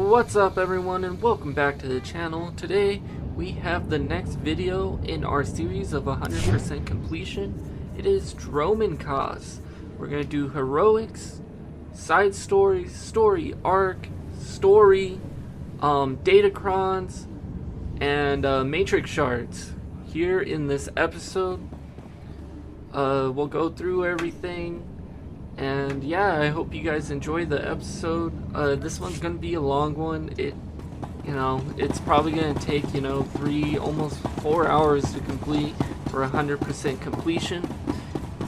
What's up everyone, and welcome back to the channel. Today we have the next video in our series of 100% completion. It is Dromund Kaas. We're going to do heroics, side stories, story arc, story, Datacrons, and Matrix Shards. Here in this episode, we'll go through everything. And yeah, I hope you guys enjoy the episode. This one's gonna be a long one. It's probably gonna take 3, almost 4 hours to complete for 100% completion.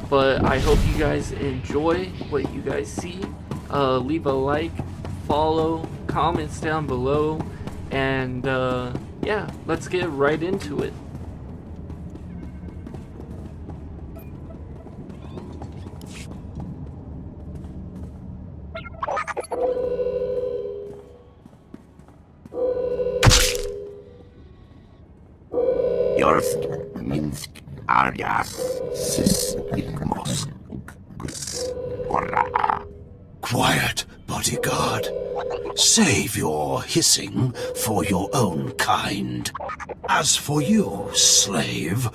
But I hope you guys enjoy what you guys see. Leave a like, follow, comments down below, and yeah, let's get right into it. Quiet, bodyguard. Save your hissing for your own kind. As for you, slave,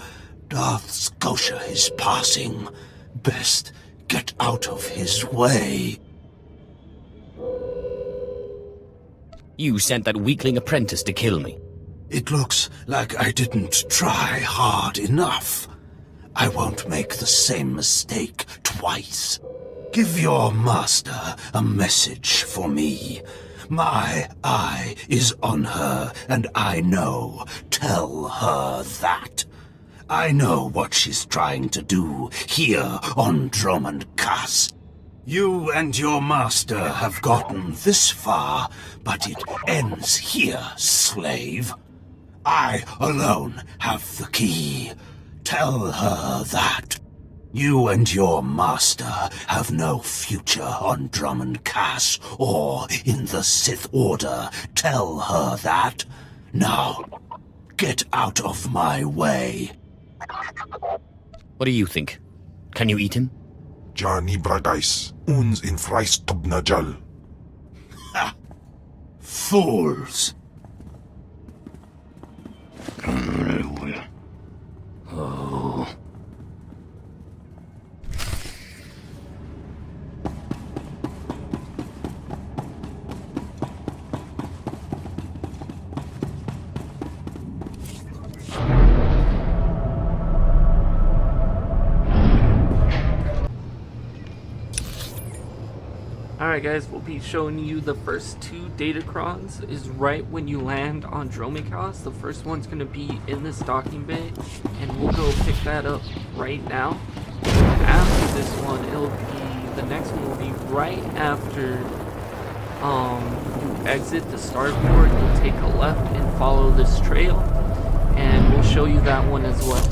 Darth Scotia is passing. Best get out of his way. You sent that weakling apprentice to kill me. It looks like I didn't try hard enough. I won't make the same mistake twice. Give your master a message for me. My eye is on her, and I know. Tell her that. I know what she's trying to do here on Dromund Kaas. You and your master have gotten this far, but it ends here, slave. I alone have the key. Tell her that. You and your master have no future on Dromund Kaas or in the Sith Order. Tell her that. Now, get out of my way. What do you think? Can you eat him? Johnny Bradais, uns in Freistobnajal. Ha! Fools! Oh. Alright guys, we'll be showing you the first 2 Datacrons is right when you land on Dromund Kaas. The first one's going to be in this docking bay, and we'll go pick that up right now. After this one, the next one will be right after you exit the starport. You'll take a left and follow this trail, and we'll show you that one as well.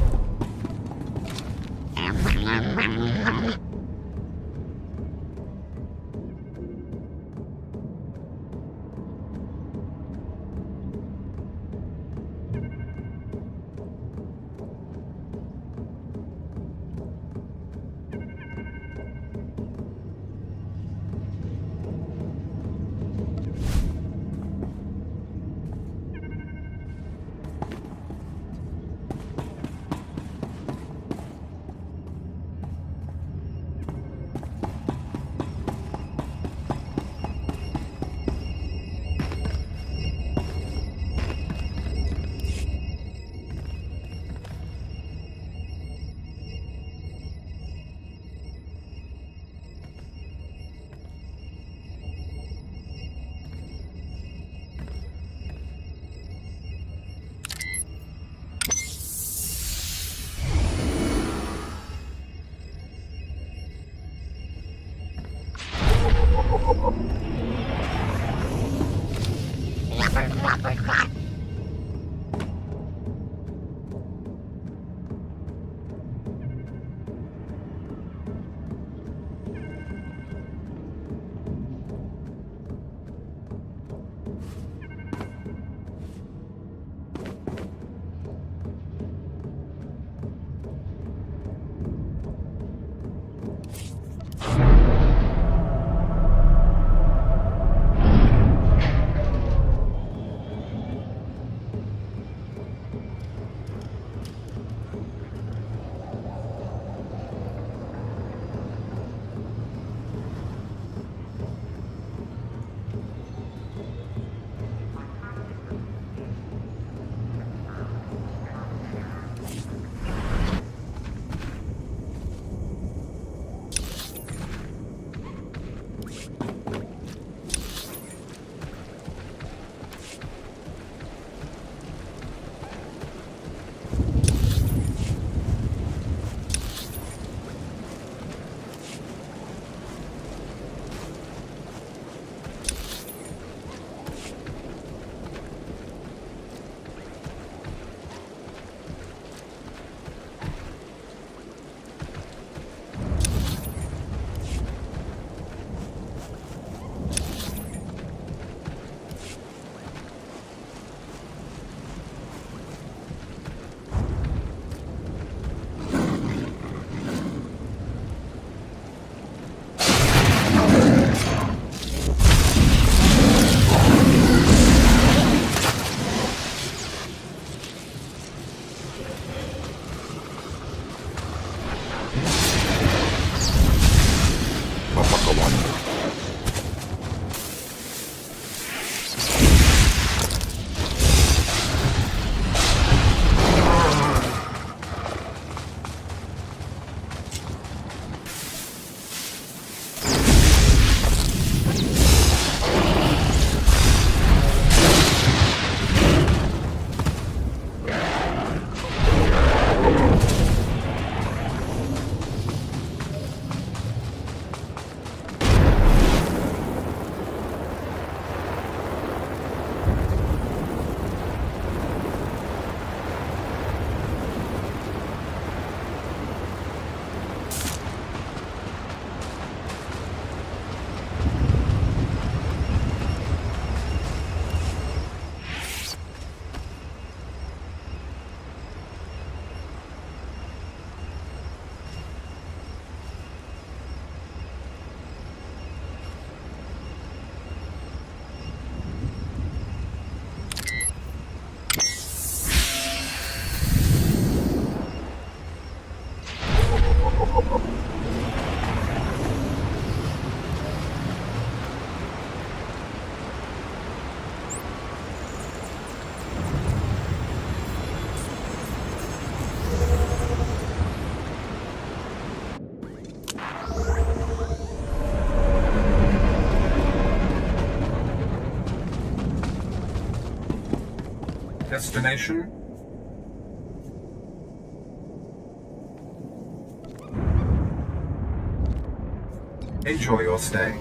Destination? Enjoy your stay.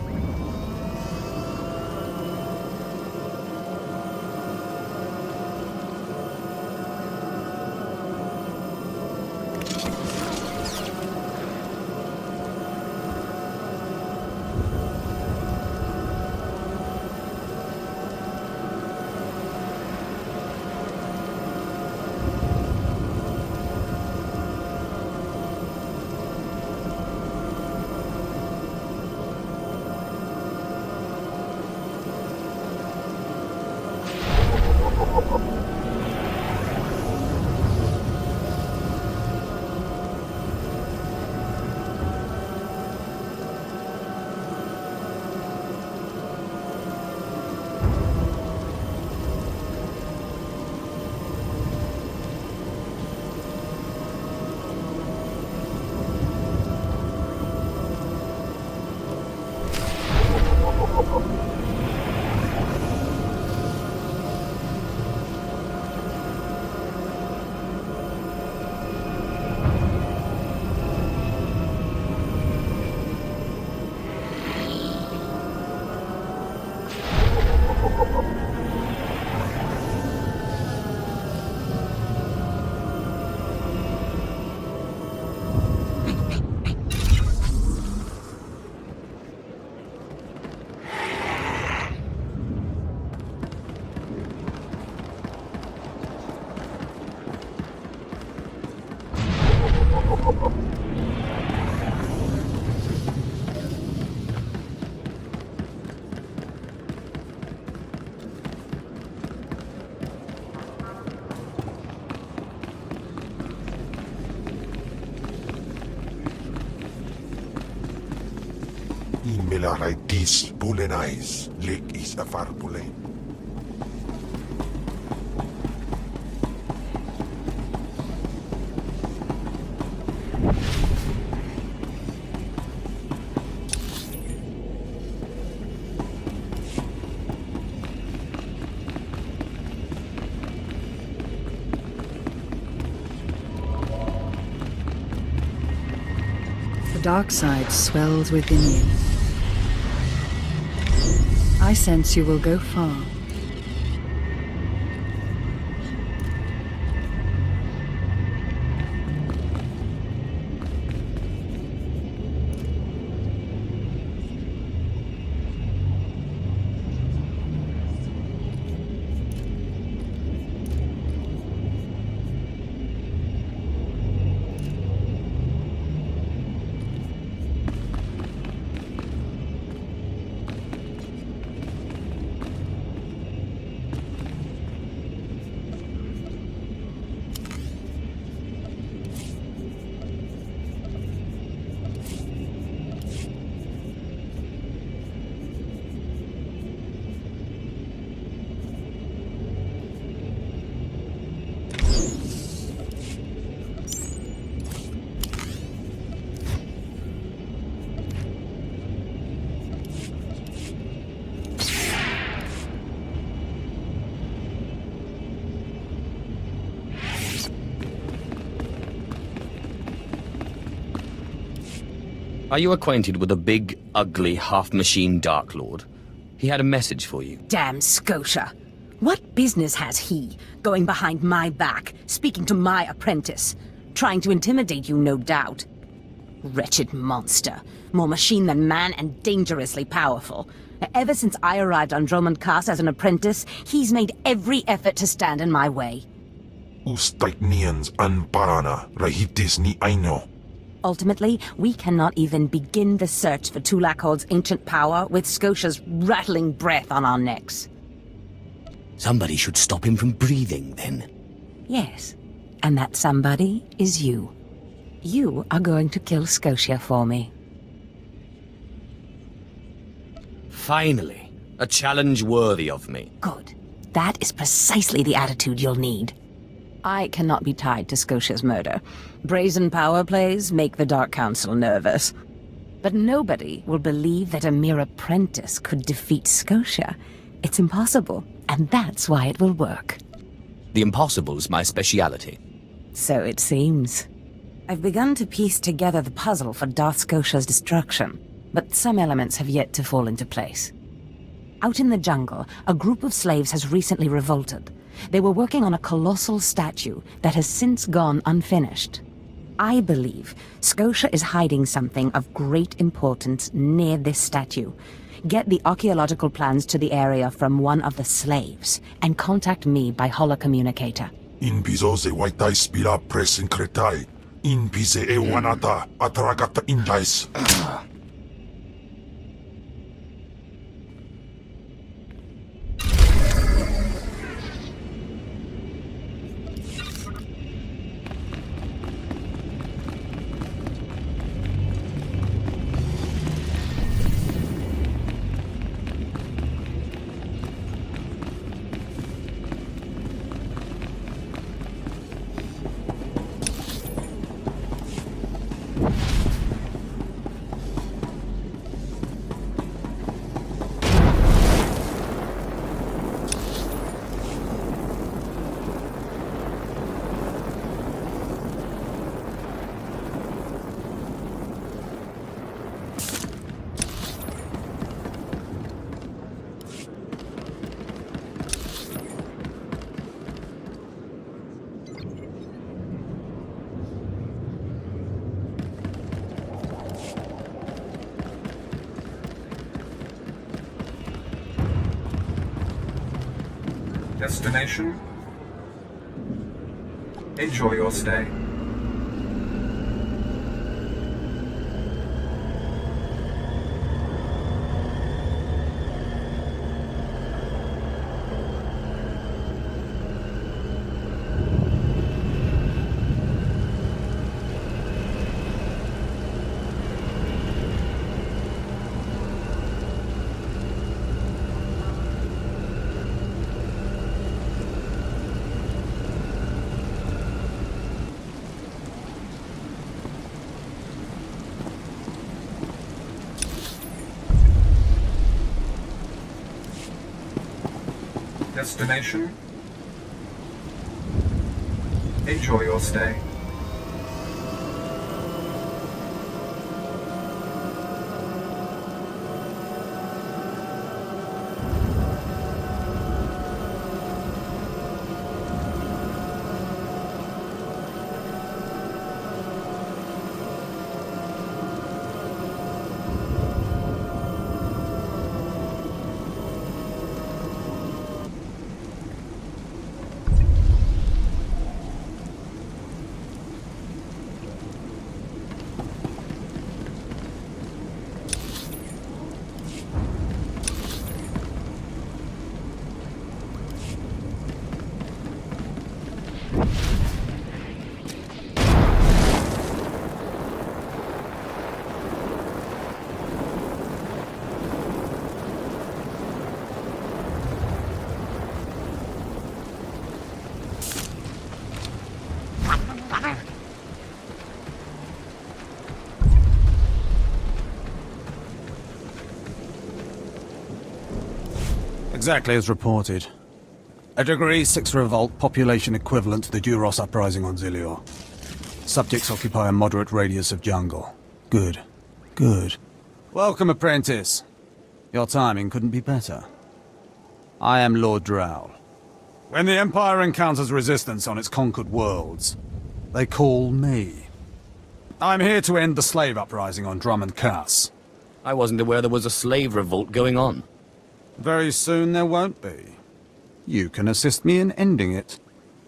Imelaraitis bulenais, lik is afar bulen. The dark side swells within you. I sense you will go far. Are you acquainted with a big, ugly, half-machine Dark Lord? He had a message for you. Damn Scotia. What business has he, going behind my back, speaking to my apprentice? Trying to intimidate you, no doubt. Wretched monster. More machine than man and dangerously powerful. Ever since I arrived on Dromund Kaas as an apprentice, he's made every effort to stand in my way. Ustaik nians an parana, rahitis ni aino. Ultimately, we cannot even begin the search for Tulakhod's ancient power with Scotia's rattling breath on our necks. Somebody should stop him from breathing, then. Yes, and that somebody is you. You are going to kill Scotia for me. Finally, a challenge worthy of me. Good. That is precisely the attitude you'll need. I cannot be tied to Scotia's murder. Brazen power plays make the Dark Council nervous. But nobody will believe that a mere apprentice could defeat Scotia. It's impossible, and that's why it will work. The impossible's my speciality. So it seems. I've begun to piece together the puzzle for Darth Scotia's destruction, but some elements have yet to fall into place. Out in the jungle, a group of slaves has recently revolted. They were working on a colossal statue that has since gone unfinished. I believe Scotia is hiding something of great importance near this statue. Get the archaeological plans to the area from one of the slaves, and contact me by holocommunicator. In piso se waitai spira presin kretai. In pise e wanata atragata indais. Destination? Enjoy your stay. Destination? Enjoy your stay. Exactly as reported. A Degree 6 revolt, population equivalent to the Duros uprising on Zilior. Subjects occupy a moderate radius of jungle. Good. Good. Welcome, apprentice. Your timing couldn't be better. I am Lord Drow. When the Empire encounters resistance on its conquered worlds, they call me. I'm here to end the slave uprising on Dromund Kaas. I wasn't aware there was a slave revolt going on. Very soon there won't be. You can assist me in ending it.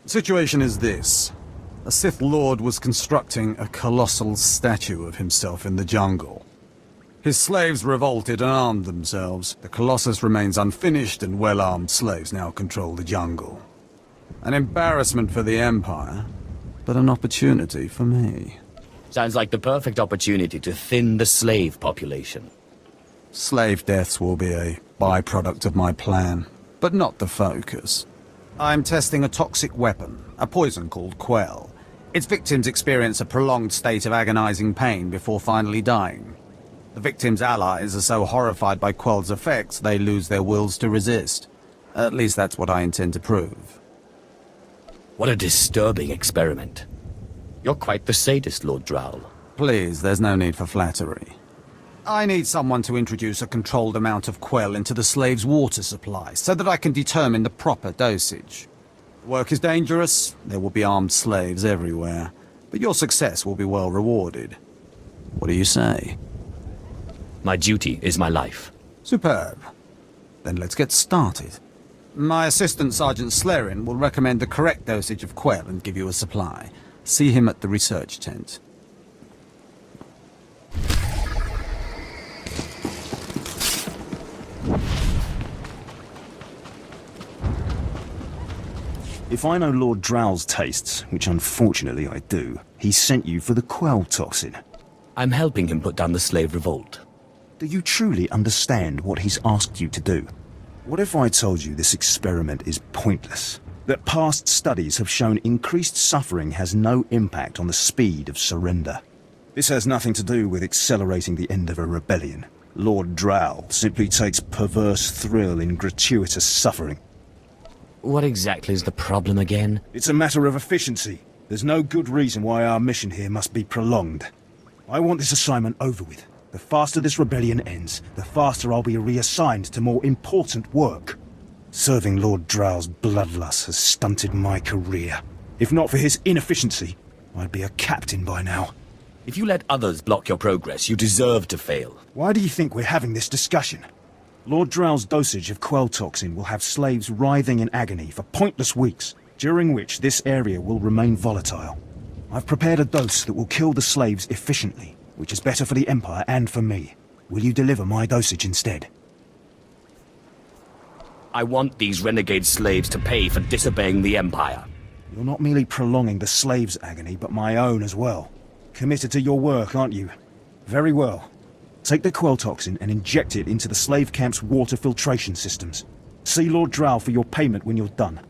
The situation is this. A Sith Lord was constructing a colossal statue of himself in the jungle. His slaves revolted and armed themselves. The Colossus remains unfinished, and well-armed slaves now control the jungle. An embarrassment for the Empire, but an opportunity for me. Sounds like the perfect opportunity to thin the slave population. Slave deaths will be a byproduct of my plan, but not the focus. I'm testing a toxic weapon, a poison called Quell. Its victims experience a prolonged state of agonizing pain before finally dying. The victims' allies are so horrified by Quell's effects, they lose their wills to resist. At least that's what I intend to prove. What a disturbing experiment. You're quite the sadist, Lord Drowl. Please, there's no need for flattery. I need someone to introduce a controlled amount of quell into the slave's water supply, so that I can determine the proper dosage. The work is dangerous, there will be armed slaves everywhere, but your success will be well rewarded. What do you say? My duty is my life. Superb. Then let's get started. My assistant, Sergeant Slerin, will recommend the correct dosage of quell and give you a supply. See him at the research tent. If I know Lord Drow's tastes, which unfortunately I do, he sent you for the quell toxin. I'm helping him put down the slave revolt. Do you truly understand what he's asked you to do? What if I told you this experiment is pointless? That past studies have shown increased suffering has no impact on the speed of surrender? This has nothing to do with accelerating the end of a rebellion. Lord Drow simply takes perverse thrill in gratuitous suffering. What exactly is the problem again? It's a matter of efficiency. There's no good reason why our mission here must be prolonged. I want this assignment over with. The faster this rebellion ends, the faster I'll be reassigned to more important work. Serving Lord Drow's bloodlust has stunted my career. If not for his inefficiency, I'd be a captain by now. If you let others block your progress, you deserve to fail. Why do you think we're having this discussion? Lord Drow's dosage of quell toxin will have slaves writhing in agony for pointless weeks, during which this area will remain volatile. I've prepared a dose that will kill the slaves efficiently, which is better for the Empire and for me. Will you deliver my dosage instead? I want these renegade slaves to pay for disobeying the Empire. You're not merely prolonging the slaves' agony, but my own as well. Committed to your work, aren't you? Very well. Take the quell toxin and inject it into the slave camp's water filtration systems. See Lord Drow for your payment when you're done.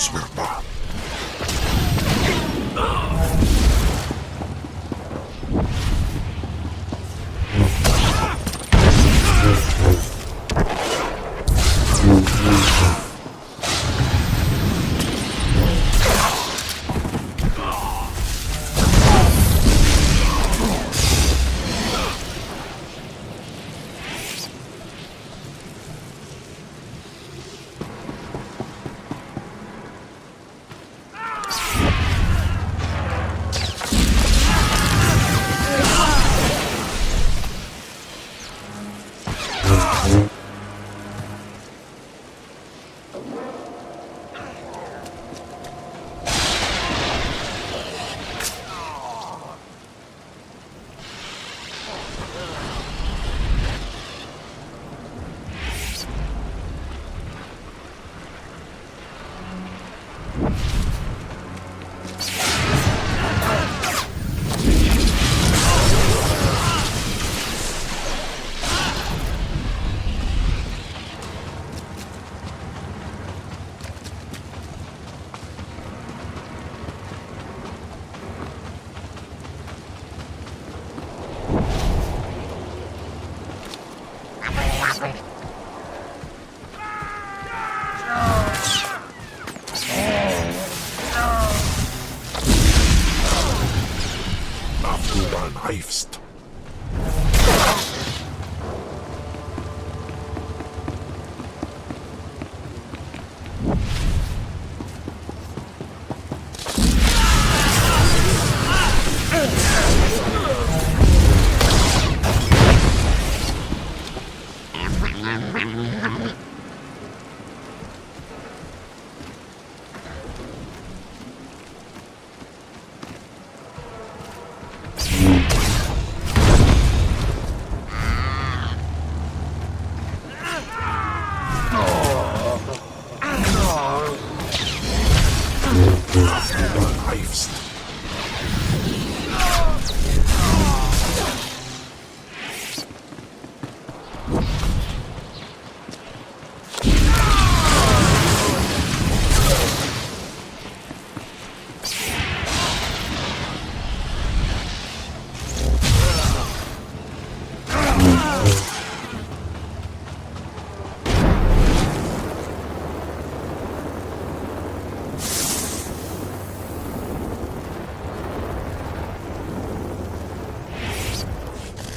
Swerba. Knifest.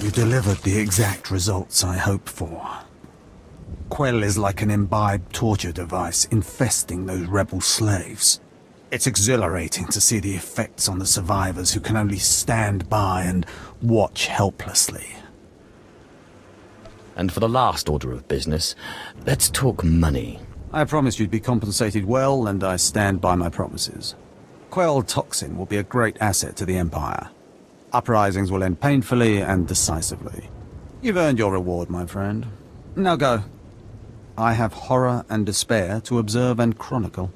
You delivered the exact results I hoped for. Quell is like an imbibed torture device infesting those rebel slaves. It's exhilarating to see the effects on the survivors who can only stand by and watch helplessly. And for the last order of business, let's talk money. I promised you'd be compensated well, and I stand by my promises. Quell toxin will be a great asset to the Empire. Uprisings will end painfully and decisively. You've earned your reward, my friend. Now go. I have horror and despair to observe and chronicle.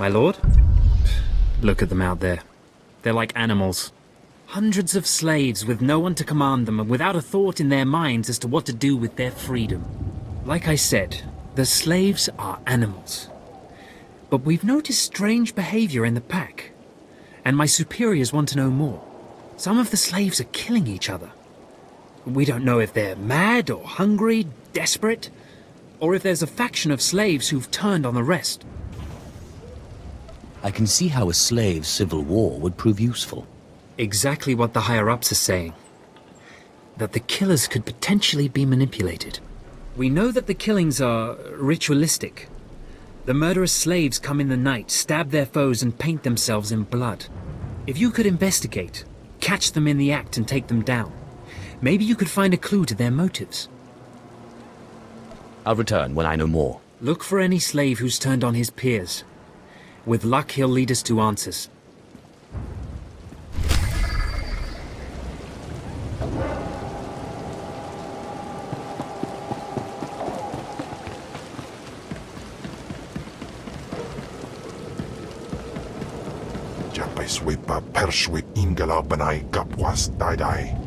My lord? Look at them out there. They're like animals. Hundreds of slaves with no one to command them and without a thought in their minds as to what to do with their freedom. Like I said, the slaves are animals. But we've noticed strange behavior in the pack. And my superiors want to know more. Some of the slaves are killing each other. We don't know if they're mad or hungry, desperate, or if there's a faction of slaves who've turned on the rest. I can see how a slave civil war would prove useful. Exactly what the higher-ups are saying. That the killers could potentially be manipulated. We know that the killings are ritualistic. The murderous slaves come in the night, stab their foes and paint themselves in blood. If you could investigate, catch them in the act and take them down, maybe you could find a clue to their motives. I'll return when I know more. Look for any slave who's turned on his peers. With luck, he'll lead us to answers. Japay swipa perswit ingala banay kapwas daday.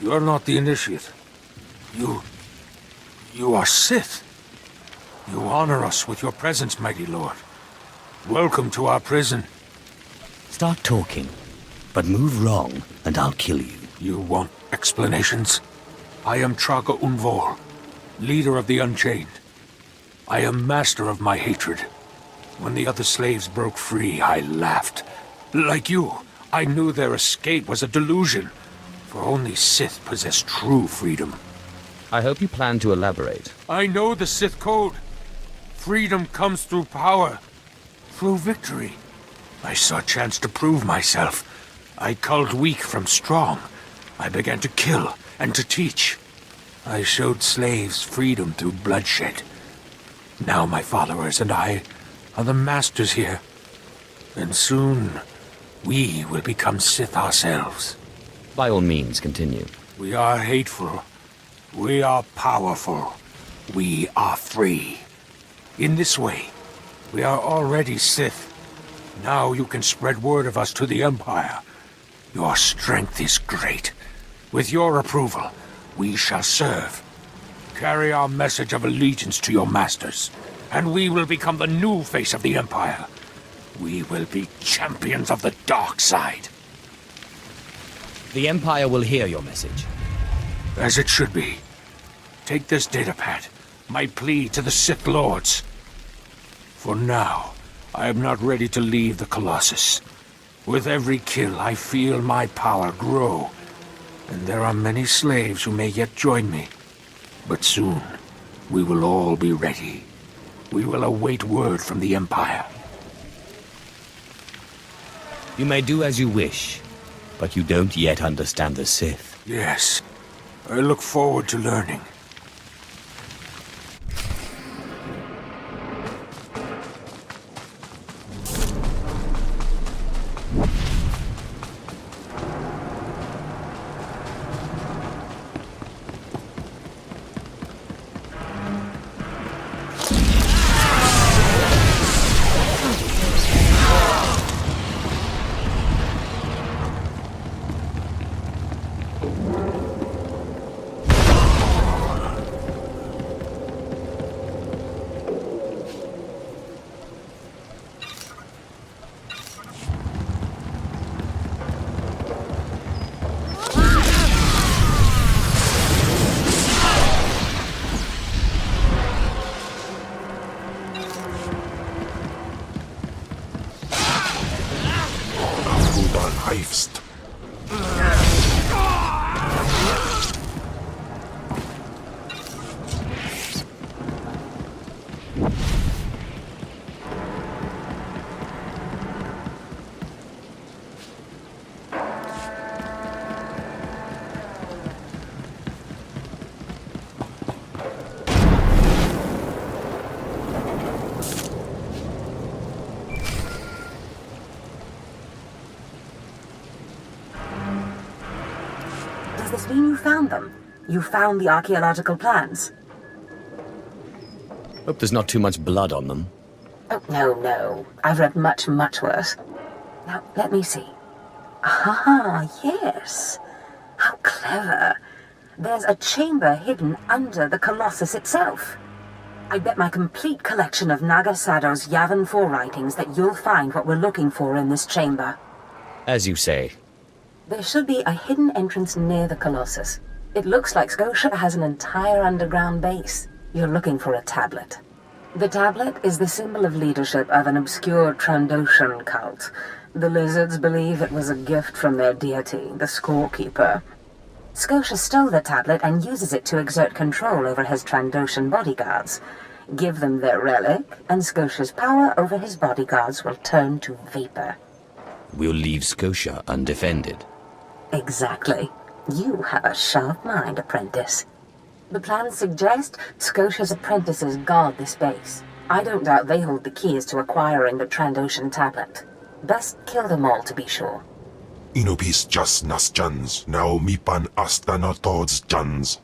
You are not the initiate. You are Sith. You honor us with your presence, mighty lord. Welcome to our prison. Start talking, but move wrong, and I'll kill you. You want explanations? I am Traga Unvor, leader of the Unchained. I am master of my hatred. When the other slaves broke free, I laughed. Like you, I knew their escape was a delusion, for only Sith possess true freedom. I hope you plan to elaborate. I know the Sith code. Freedom comes through power, through victory. I saw a chance to prove myself. I culled weak from strong. I began to kill and to teach. I showed slaves freedom through bloodshed. Now my followers and I are the masters here. And soon, we will become Sith ourselves. By all means, continue. We are hateful. We are powerful. We are free. In this way, we are already Sith. Now you can spread word of us to the Empire. Your strength is great. With your approval, we shall serve. Carry our message of allegiance to your masters, and we will become the new face of the Empire. We will be champions of the dark side. The Empire will hear your message. As it should be. Take this datapad, my plea to the Sith Lords. For now, I am not ready to leave the Colossus. With every kill, I feel my power grow. And there are many slaves who may yet join me. But soon, we will all be ready. We will await word from the Empire. You may do as you wish, but you don't yet understand the Sith. Yes, I look forward to learning. Heifst. Does this mean you found them? You found the archaeological plans? Hope there's not too much blood on them. Oh, no. I've read much, much worse. Now, let me see. Ah, yes. How clever. There's a chamber hidden under the Colossus itself. I bet my complete collection of Naga Sado's Yavin 4 writings that you'll find what we're looking for in this chamber. As you say. There should be a hidden entrance near the Colossus. It looks like Scotia has an entire underground base. You're looking for a tablet. The tablet is the symbol of leadership of an obscure Trandoshan cult. The lizards believe it was a gift from their deity, the Scorekeeper. Scotia stole the tablet and uses it to exert control over his Trandoshan bodyguards. Give them their relic, and Scotia's power over his bodyguards will turn to vapor. We'll leave Scotia undefended. Exactly. You have a sharp mind, apprentice. The plans suggest Scotia's apprentices guard this base. I don't doubt they hold the keys to acquiring the Trandoshan tablet. Best kill them all to be sure. Inubis jas nas jans, now mipan astana tods jans.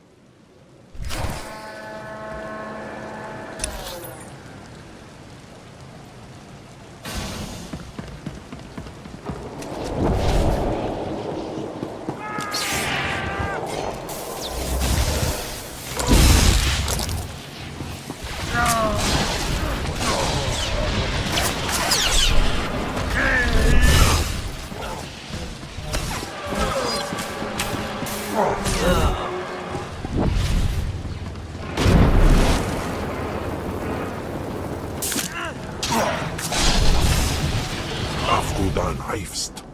du dann hilfst.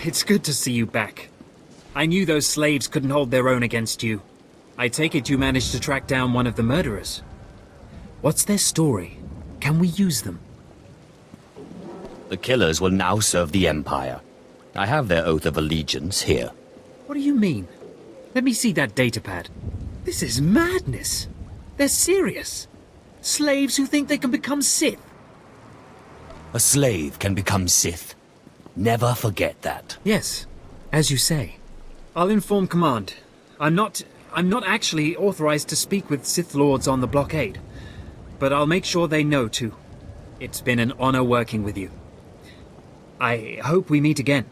It's good to see you back. I knew those slaves couldn't hold their own against you. I take it you managed to track down one of the murderers. What's their story? Can we use them? The killers will now serve the Empire. I have their oath of allegiance here. What do you mean? Let me see that datapad. This is madness. They're serious. Slaves who think they can become Sith. A slave can become Sith. Never forget that. Yes, as you say. I'll inform Command. I'm not actually authorized to speak with Sith Lords on the blockade. But I'll make sure they know too. It's been an honor working with you. I hope we meet again.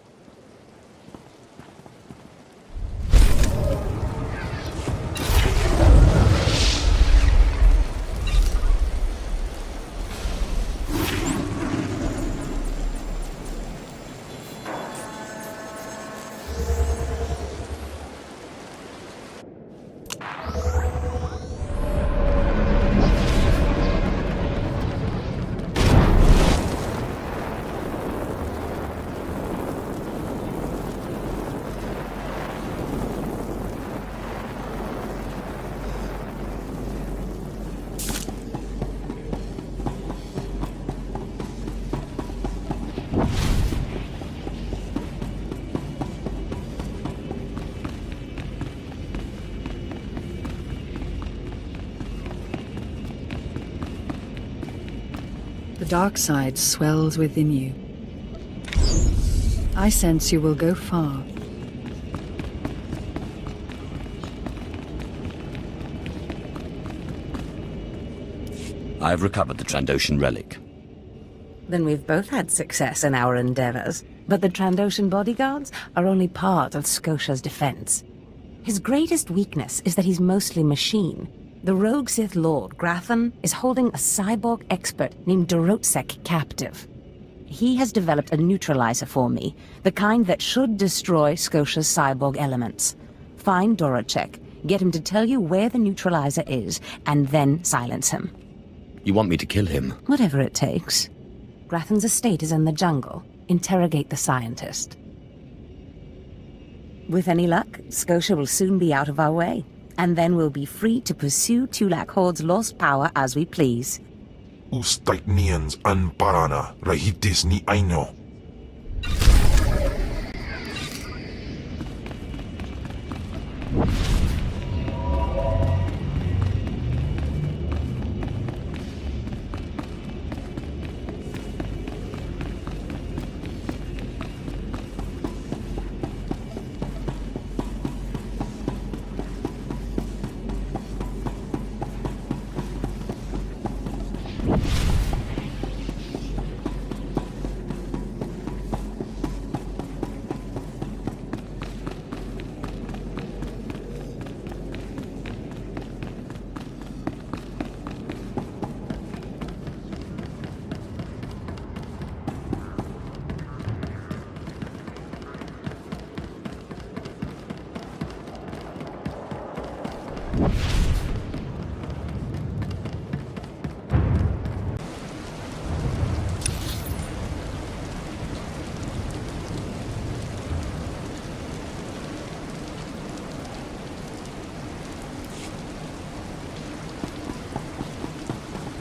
The dark side swells within you. I sense you will go far. I've recovered the Trandoshan relic. Then we've both had success in our endeavors. But the Trandoshan bodyguards are only part of Scotia's defense. His greatest weakness is that he's mostly machine. The rogue Sith Lord, Grathan, is holding a cyborg expert named Dorotsek captive. He has developed a neutralizer for me, the kind that should destroy Scotia's cyborg elements. Find Dorotsek, get him to tell you where the neutralizer is, and then silence him. You want me to kill him? Whatever it takes. Grathan's estate is in the jungle. Interrogate the scientist. With any luck, Scotia will soon be out of our way. And then we'll be free to pursue Tulak Horde's lost power as we please. Ustaitnians an parana, rahitis ni aino.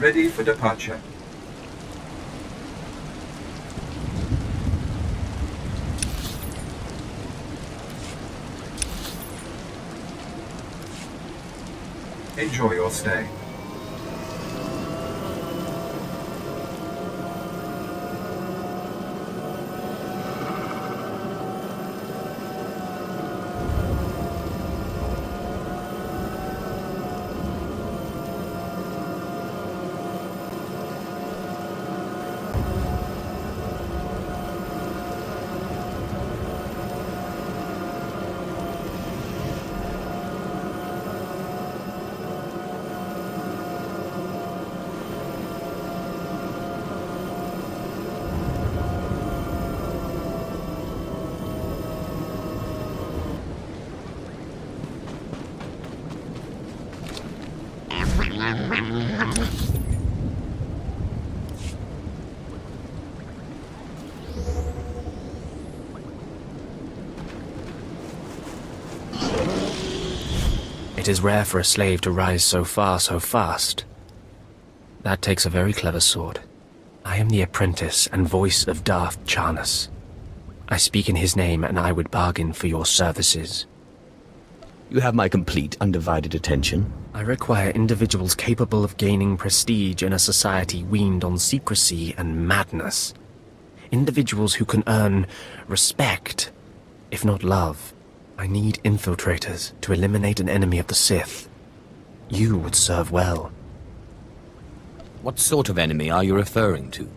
Ready for departure. Enjoy your stay. It is rare for a slave to rise so far so fast. That takes a very clever sword. I am the apprentice and voice of Darth Charnas. I speak in his name, and I would bargain for your services. You have my complete, undivided attention. I require individuals capable of gaining prestige in a society weaned on secrecy and madness. Individuals who can earn respect, if not love. I need infiltrators to eliminate an enemy of the Sith. You would serve well. What sort of enemy are you referring to?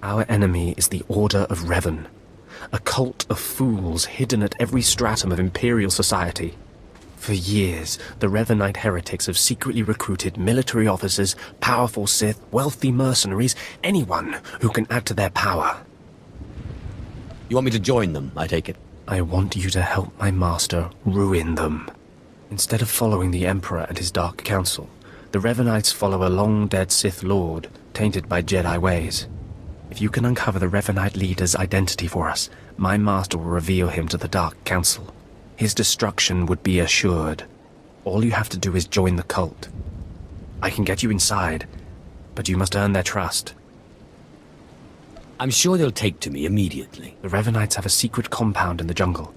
Our enemy is the Order of Revan, a cult of fools hidden at every stratum of Imperial society. For years, the Revanite heretics have secretly recruited military officers, powerful Sith, wealthy mercenaries, anyone who can add to their power. You want me to join them, I take it? I want you to help my master ruin them. Instead of following the Emperor and his Dark Council, the Revanites follow a long-dead Sith Lord, tainted by Jedi ways. If you can uncover the Revanite leader's identity for us, my master will reveal him to the Dark Council. His destruction would be assured. All you have to do is join the cult. I can get you inside, but you must earn their trust. I'm sure they'll take to me immediately. The Revanites have a secret compound in the jungle.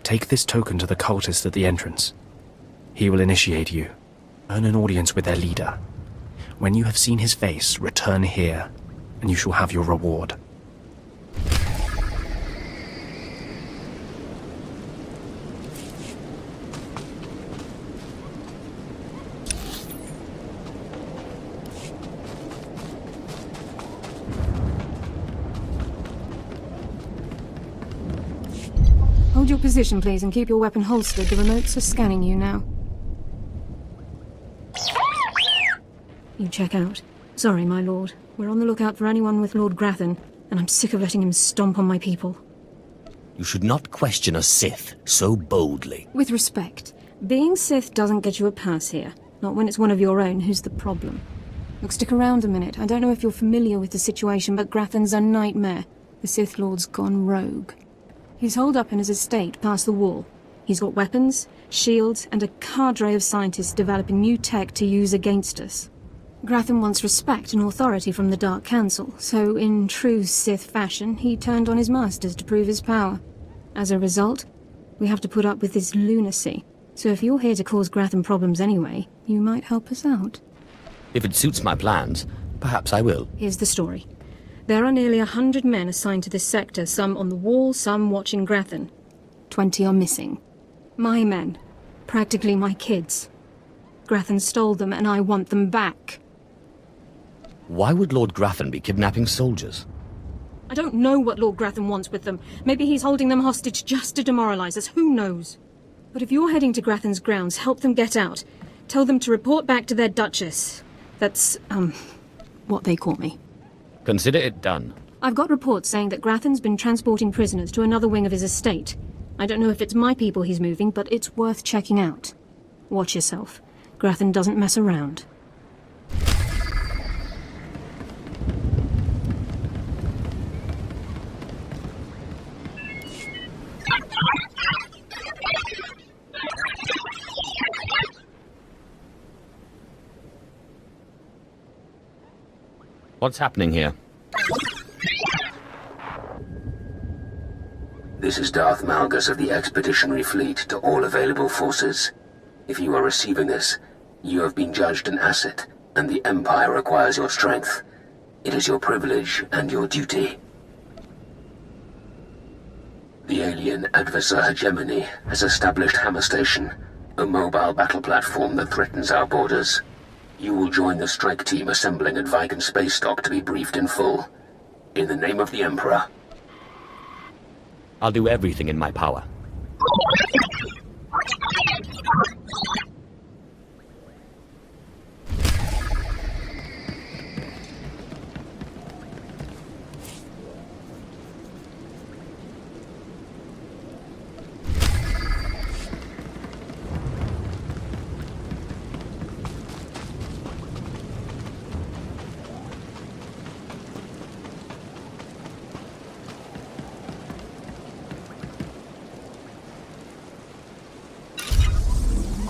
Take this token to the cultist at the entrance. He will initiate you. Earn an audience with their leader. When you have seen his face, return here, and you shall have your reward. Hold your position, please, and keep your weapon holstered. The remotes are scanning you now. You check out. Sorry, my lord. We're on the lookout for anyone with Lord Grathan, and I'm sick of letting him stomp on my people. You should not question a Sith so boldly. With respect, being Sith doesn't get you a pass here. Not when it's one of your own who's the problem. Look, stick around a minute. I don't know if you're familiar with the situation, but Grathan's a nightmare. The Sith Lord's gone rogue. He's holed up in his estate past the wall. He's got weapons, shields, and a cadre of scientists developing new tech to use against us. Grathan wants respect and authority from the Dark Council, so in true Sith fashion, he turned on his masters to prove his power. As a result, we have to put up with this lunacy. So if you're here to cause Grathan problems anyway, you might help us out. If it suits my plans, perhaps I will. Here's the story. There are nearly 100 men assigned to this sector, some on the wall, some watching Grathan. 20 are missing. My men. Practically my kids. Grathan stole them, and I want them back. Why would Lord Grathan be kidnapping soldiers? I don't know what Lord Grathan wants with them. Maybe he's holding them hostage just to demoralize us. Who knows? But if you're heading to Grathan's grounds, help them get out. Tell them to report back to their Duchess. That's, what they call me. Consider it done. I've got reports saying that Grathan's been transporting prisoners to another wing of his estate. I don't know if it's my people he's moving, but it's worth checking out. Watch yourself. Grathan doesn't mess around. What's happening here? This is Darth Malgus of the Expeditionary Fleet to all available forces. If you are receiving this, you have been judged an asset, and the Empire requires your strength. It is your privilege and your duty. The alien adversar Hegemony has established Hammer Station, a mobile battle platform that threatens our borders. You will join the strike team assembling at Viken Space Dock to be briefed in full. In the name of the Emperor. I'll do everything in my power.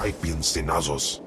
Hay pincenazos.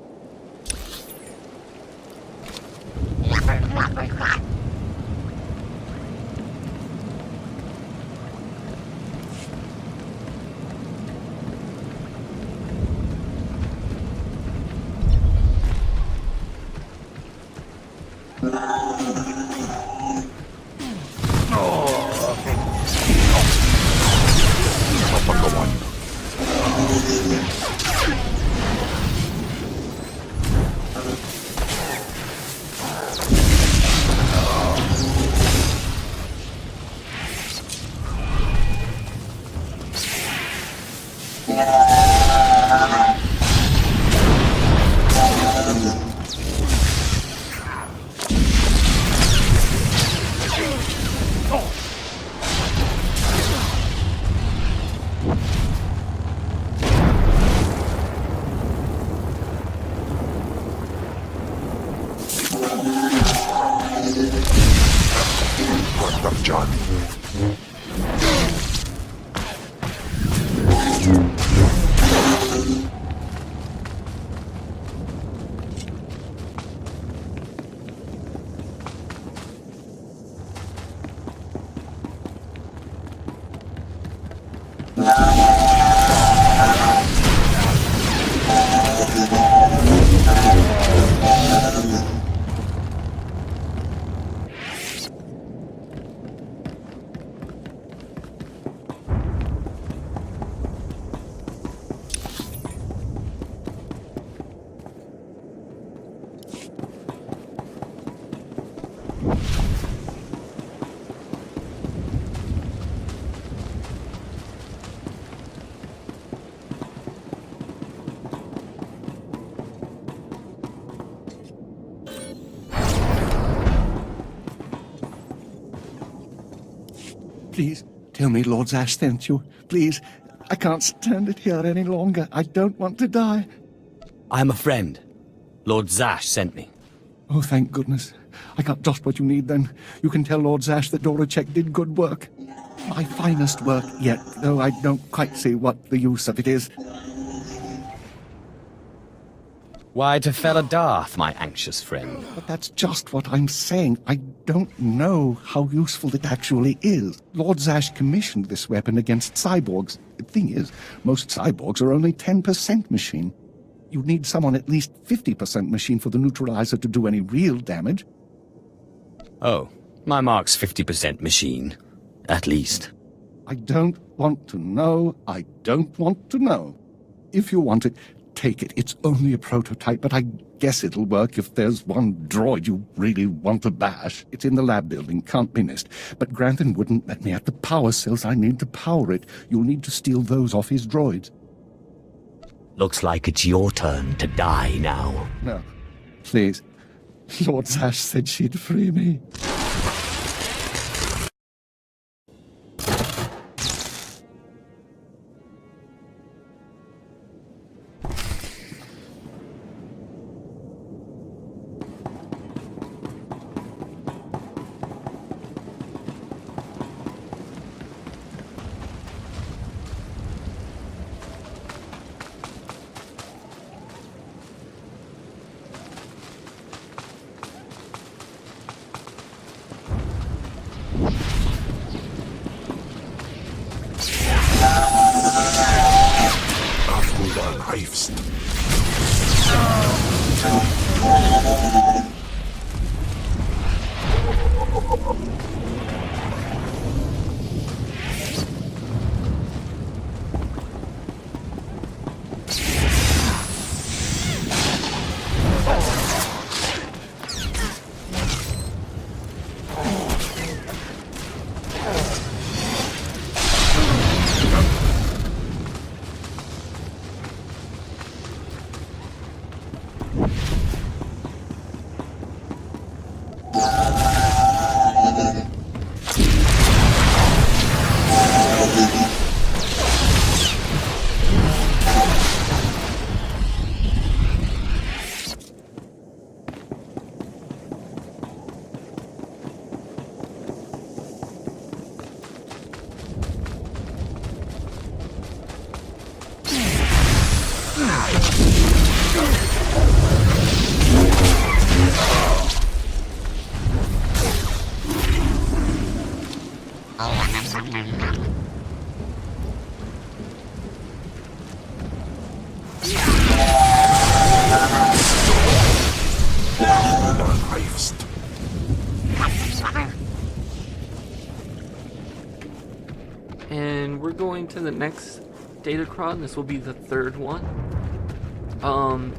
John. Please, tell me Lord Zash sent you. Please, I can't stand it here any longer. I don't want to die. I'm a friend. Lord Zash sent me. Oh, thank goodness. I got just what you need, then. You can tell Lord Zash that Doracek did good work. My finest work yet, though I don't quite see what the use of it is. Why, to fell a Darth, my anxious friend. But that's just what I'm saying. I don't know how useful it actually is. Lord Zash commissioned this weapon against cyborgs. The thing is, most cyborgs are only 10% machine. You need someone at least 50% machine for the neutralizer to do any real damage. Oh, my mark's 50% machine. At least. I don't want to know. I don't want to know. If you want it, take it. It's only a prototype, but I guess it'll work if there's one droid you really want to bash. It's in the lab building, can't be missed. But Grantham wouldn't let me at the power cells I need to power it. You'll need to steal those off his droids. Looks like it's your turn to die now. No, please. Lord Zash said she'd free me. Dann reifst. And we're going to the next Datacron. This will be the third one.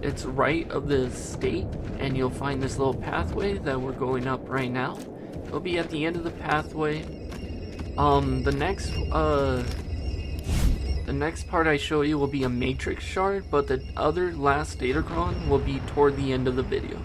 It's right of the state, and you'll find this little pathway that we're going up right now. It'll be at the end of the pathway. The next part I show you will be a Matrix Shard, but the other last Datacron will be toward the end of the video.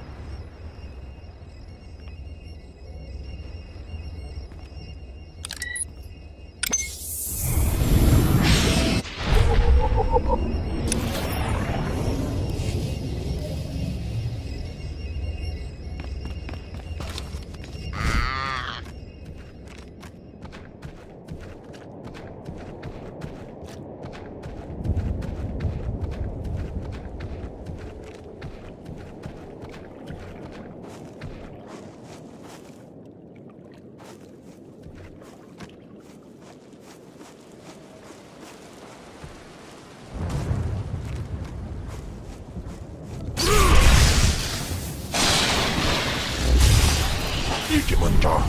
이게 뭔가?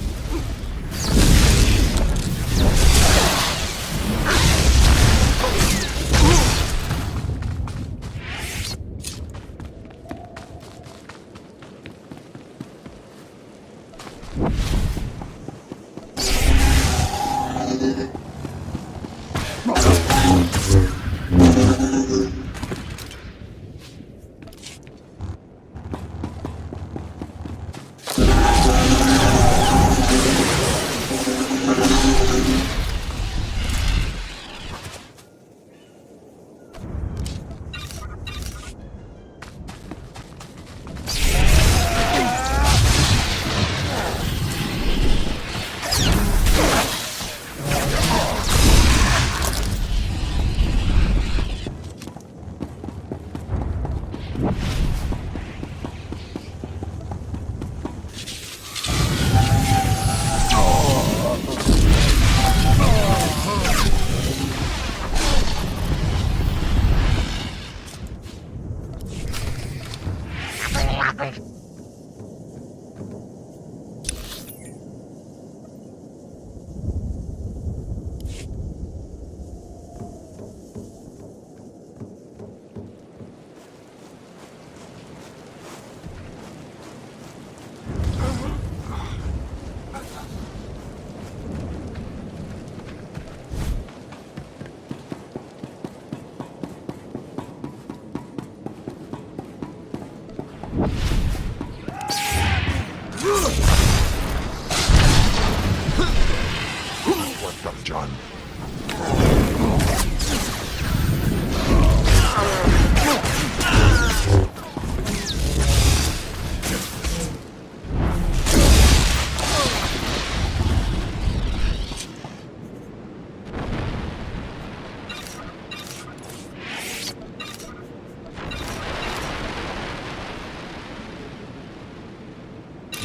Welcome, John.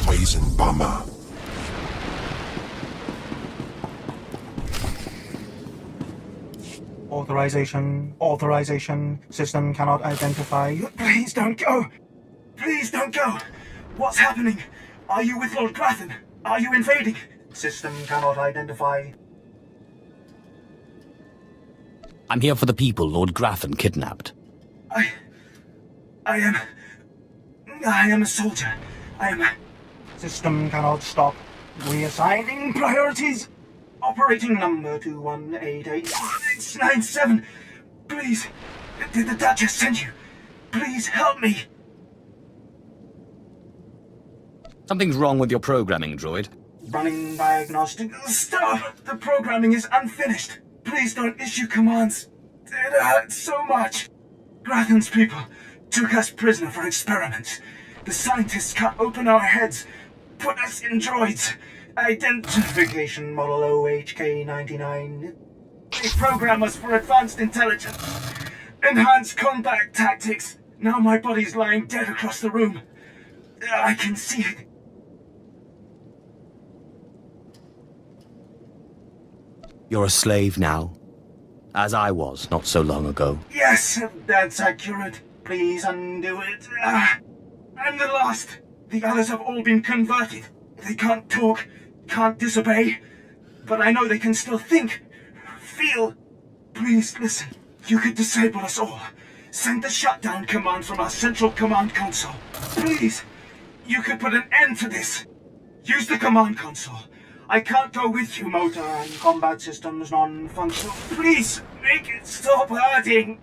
Poison bomber. Authorization. Authorization. System cannot identify. Please don't go! Please don't go! What's happening? Are you with Lord Grathan? Are you invading? System cannot identify. I'm here for the people Lord Grathan kidnapped. I am a soldier. System cannot stop. Reassigning priorities. Operating number 2188697. Please, did the Duchess send you? Please help me. Something's wrong with your programming, droid. Running diagnostic. Stop! The programming is unfinished. Please don't issue commands. It hurts so much. Grathan's people took us prisoner for experiments. The scientists cut open our heads, put us in droids. Identification model OHK99. They program us for advanced intelligence. Enhanced combat tactics. Now my body's lying dead across the room. I can see it. You're a slave now, as I was not so long ago. Yes, that's accurate. Please undo it. I'm the last. The others have all been converted. They can't talk, can't disobey, but I know they can still think, feel. Please listen. You could disable us all. Send the shutdown command from our central command console. Please. You could put an end to this. Use the command console. I can't go with you, motor and combat systems non-functional. Please, make it stop hurting.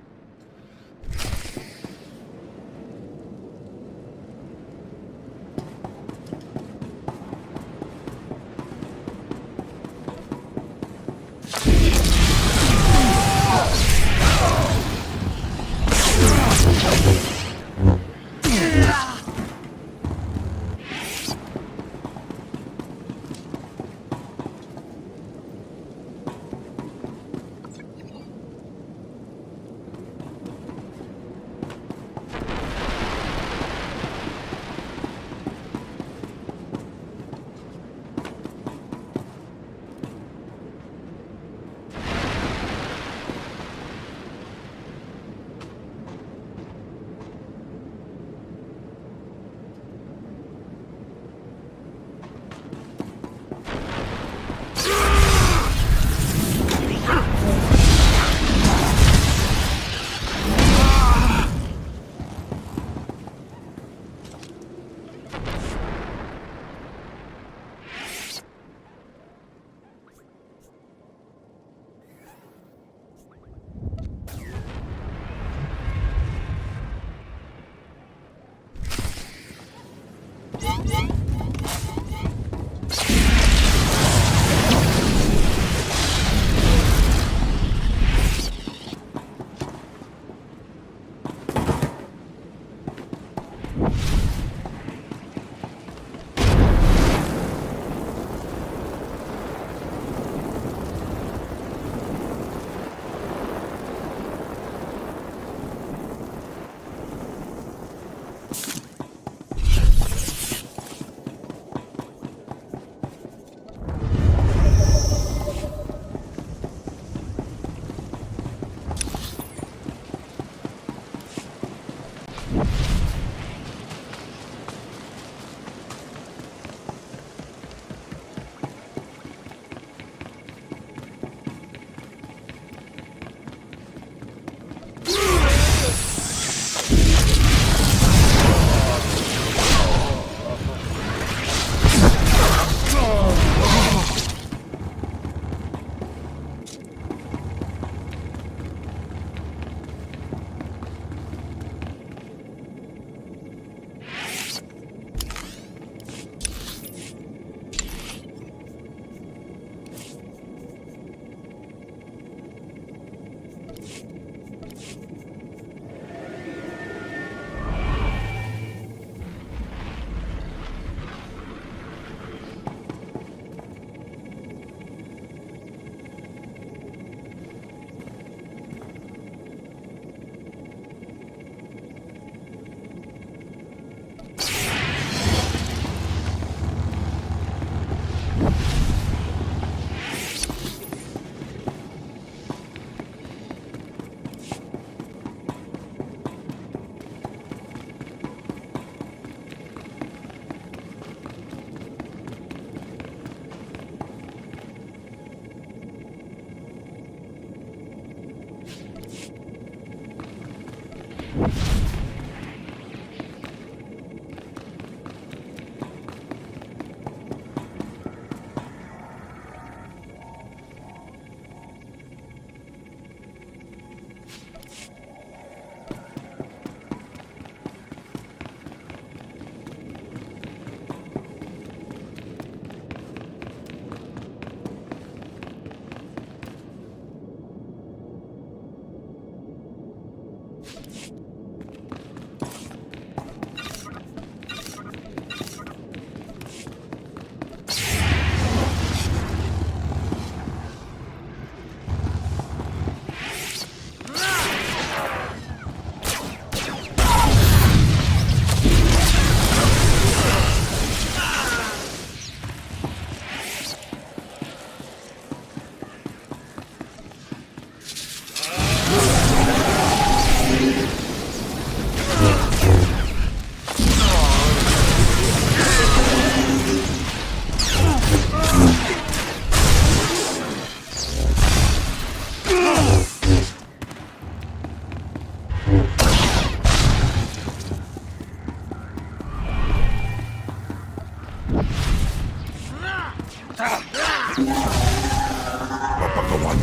Mapagawan.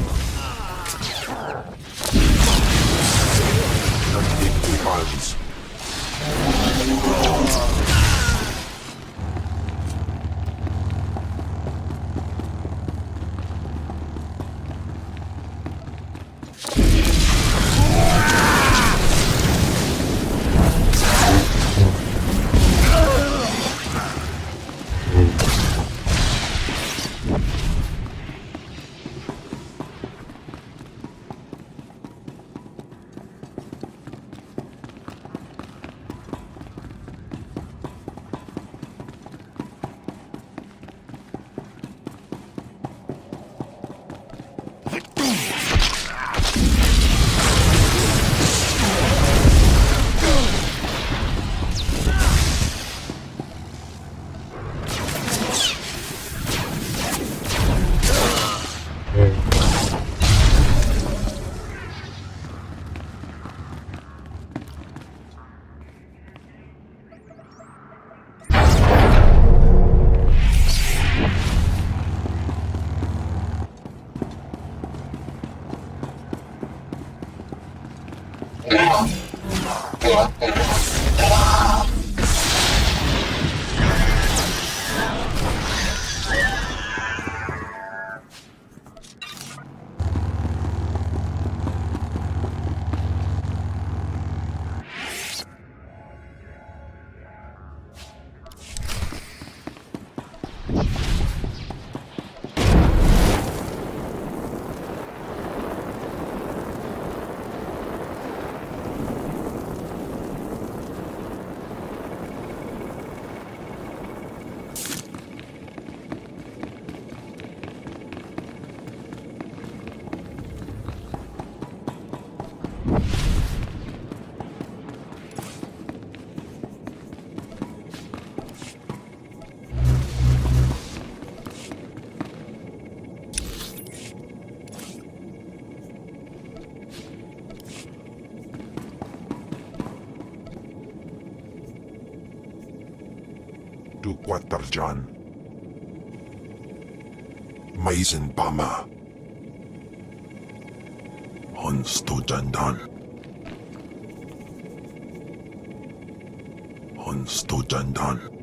Nagtitipals. Du Quaterjan. Maizen Pama. Hons Tujandan. Hons Tujandan.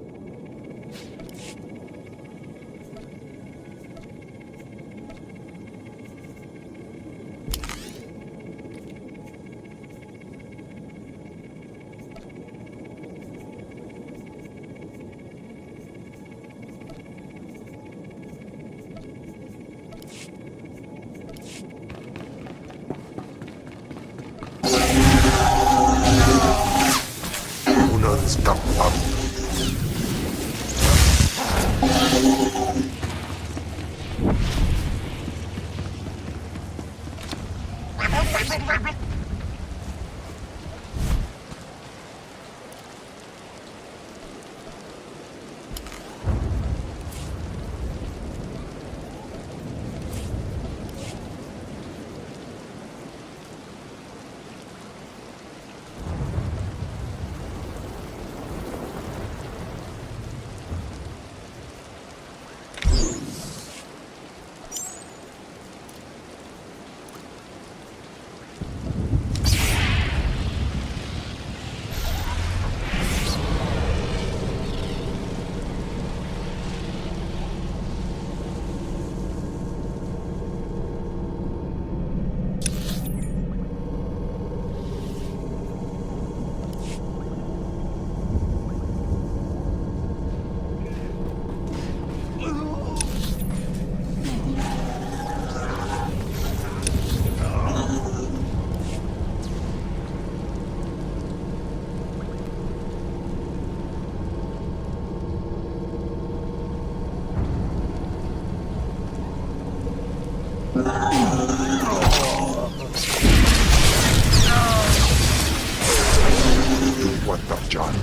What the John?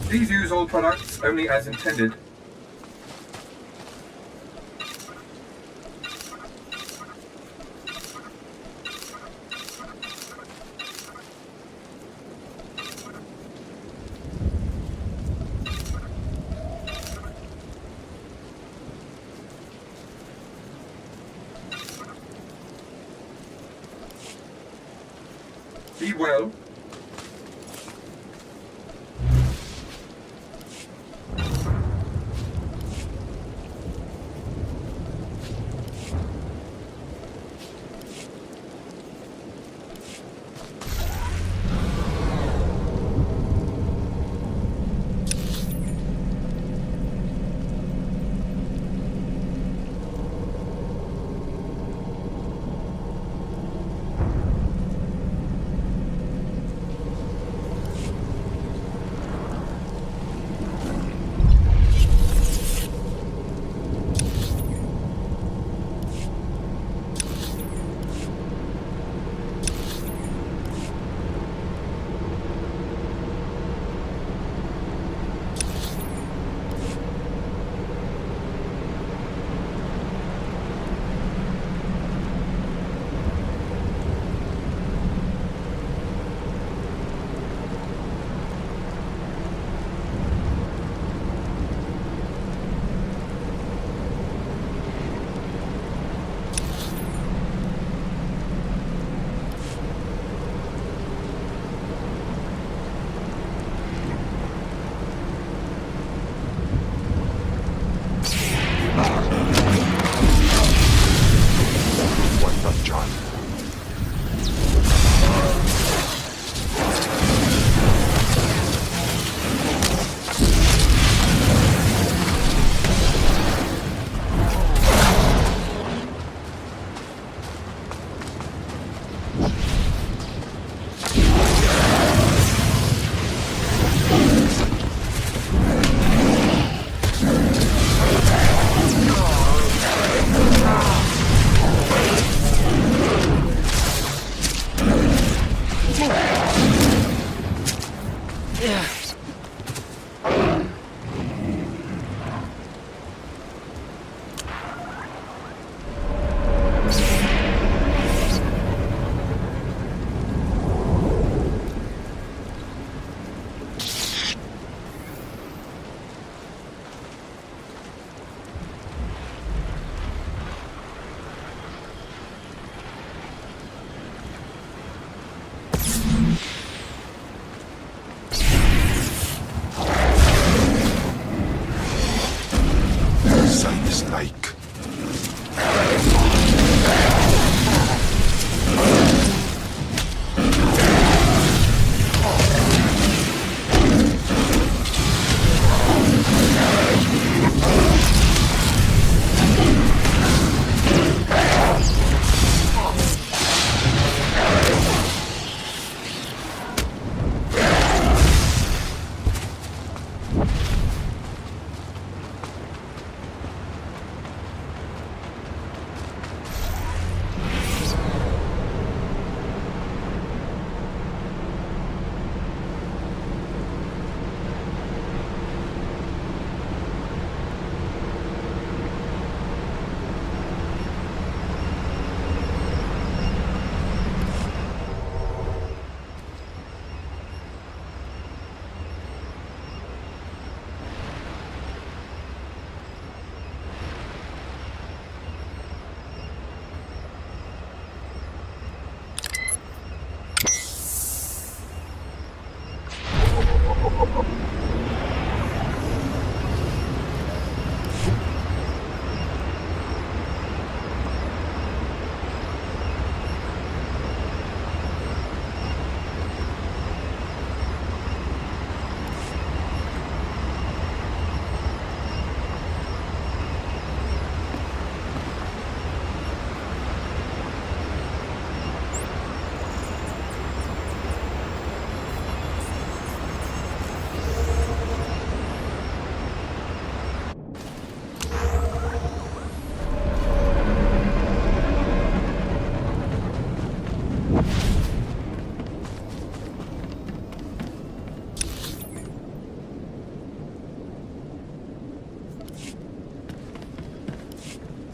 Please use all products only as intended. Be well.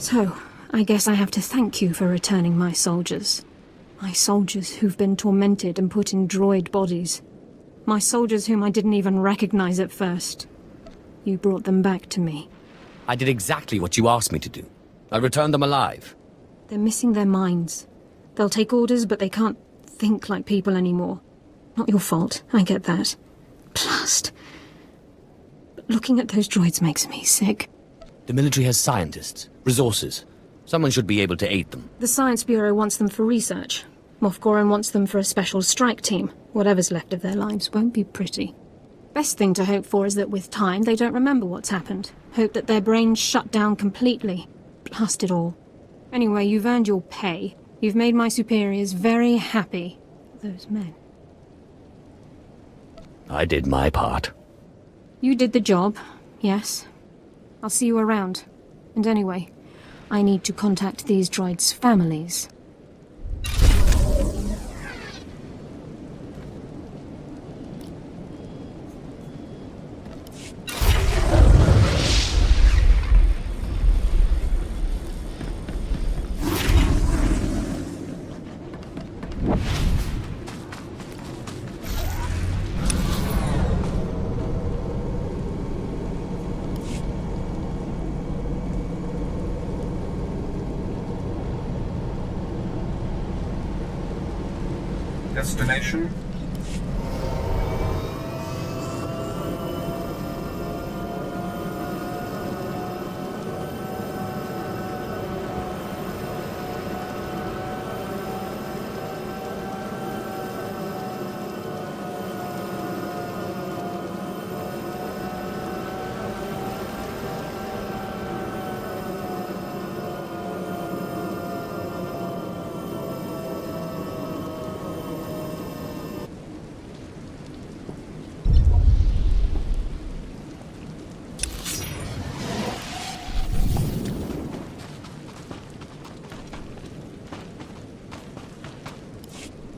So, I guess I have to thank you for returning my soldiers. My soldiers who've been tormented and put in droid bodies. My soldiers whom I didn't even recognize at first. You brought them back to me. I did exactly what you asked me to do. I returned them alive. They're missing their minds. They'll take orders, but they can't think like people anymore. Not your fault, I get that. Blast. But looking at those droids makes me sick. The military has scientists, resources. Someone should be able to aid them. The Science Bureau wants them for research. Moff Goran wants them for a special strike team. Whatever's left of their lives won't be pretty. Best thing to hope for is that with time they don't remember what's happened. Hope that their brains shut down completely. Blast it all. Anyway, you've earned your pay. You've made my superiors very happy. Those men. I did my part. You did the job, yes. I'll see you around. And anyway, I need to contact these droids' families. Destination?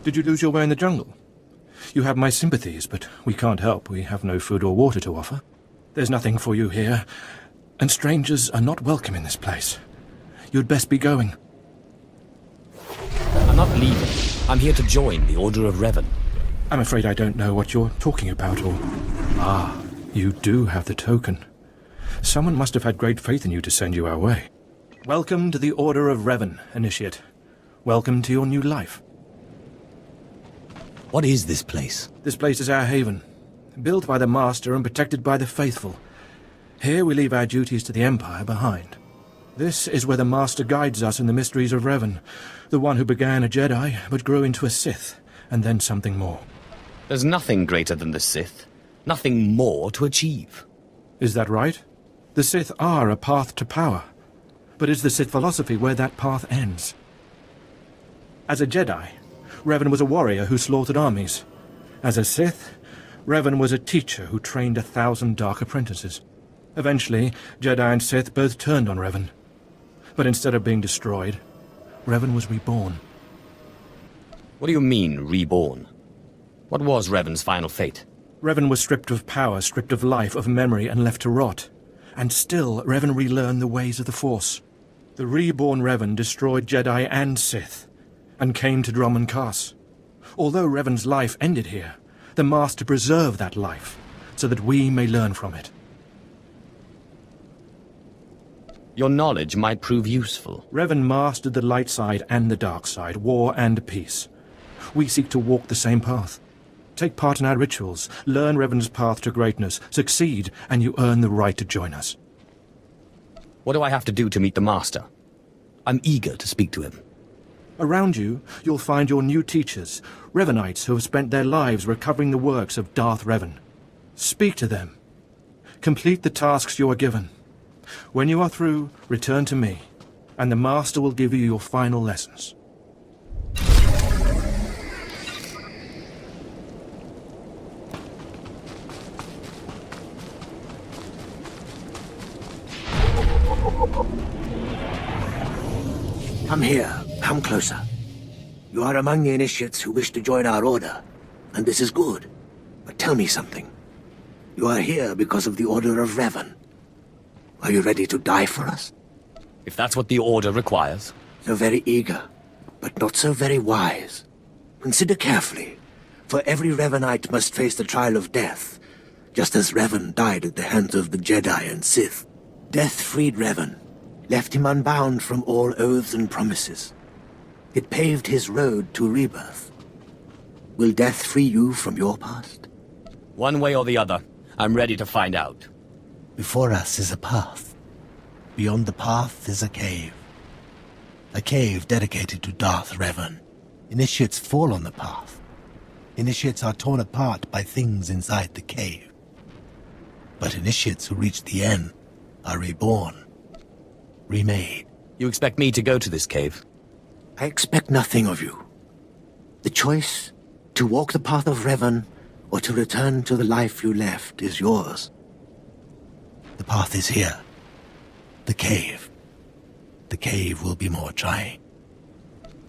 Did you lose your way in the jungle? You have my sympathies, but we can't help. We have no food or water to offer. There's nothing for you here, and strangers are not welcome in this place. You'd best be going. I'm not leaving. I'm here to join the Order of Revan. I'm afraid I don't know what you're talking about, or... Ah, you do have the token. Someone must have had great faith in you to send you our way. Welcome to the Order of Revan, Initiate. Welcome to your new life. What is this place? This place is our haven, built by the Master and protected by the faithful. Here we leave our duties to the Empire behind. This is where the Master guides us in the mysteries of Revan, the one who began a Jedi but grew into a Sith, and then something more. There's nothing greater than the Sith, nothing more to achieve. Is that right? The Sith are a path to power, but is the Sith philosophy where that path ends? As a Jedi, Revan was a warrior who slaughtered armies. As a Sith, Revan was a teacher who trained 1,000 dark apprentices. Eventually, Jedi and Sith both turned on Revan. But instead of being destroyed, Revan was reborn. What do you mean, reborn? What was Revan's final fate? Revan was stripped of power, stripped of life, of memory, and left to rot. And still, Revan relearned the ways of the Force. The reborn Revan destroyed Jedi and Sith, and came to Dromund Kaas. Although Revan's life ended here, the Master preserved that life, so that we may learn from it. Your knowledge might prove useful. Revan mastered the light side and the dark side, war and peace. We seek to walk the same path. Take part in our rituals, learn Revan's path to greatness, succeed, and you earn the right to join us. What do I have to do to meet the Master? I'm eager to speak to him. Around you, you'll find your new teachers, Revanites who have spent their lives recovering the works of Darth Revan. Speak to them. Complete the tasks you are given. When you are through, return to me, and the Master will give you your final lessons. Come here. Come closer. You are among the initiates who wish to join our order, and this is good. But tell me something. You are here because of the Order of Revan. Are you ready to die for us? if that's what the Order requires. So very eager, but not so very wise. Consider carefully, for every Revanite must face the trial of death, just as Revan died at the hands of the Jedi and Sith. Death freed Revan, left him unbound from all oaths and promises. It paved his road to rebirth. Will death free you from your past? One way or the other. I'm ready to find out. Before us is a path. Beyond the path is a cave. A cave dedicated to Darth Revan. Initiates fall on the path. Initiates are torn apart by things inside the cave. But initiates who reach the end are reborn. Remade. You expect me to go to this cave? I expect nothing of you. The choice to walk the path of Revan or to return to the life you left is yours. The path is here. The cave. The cave will be more trying.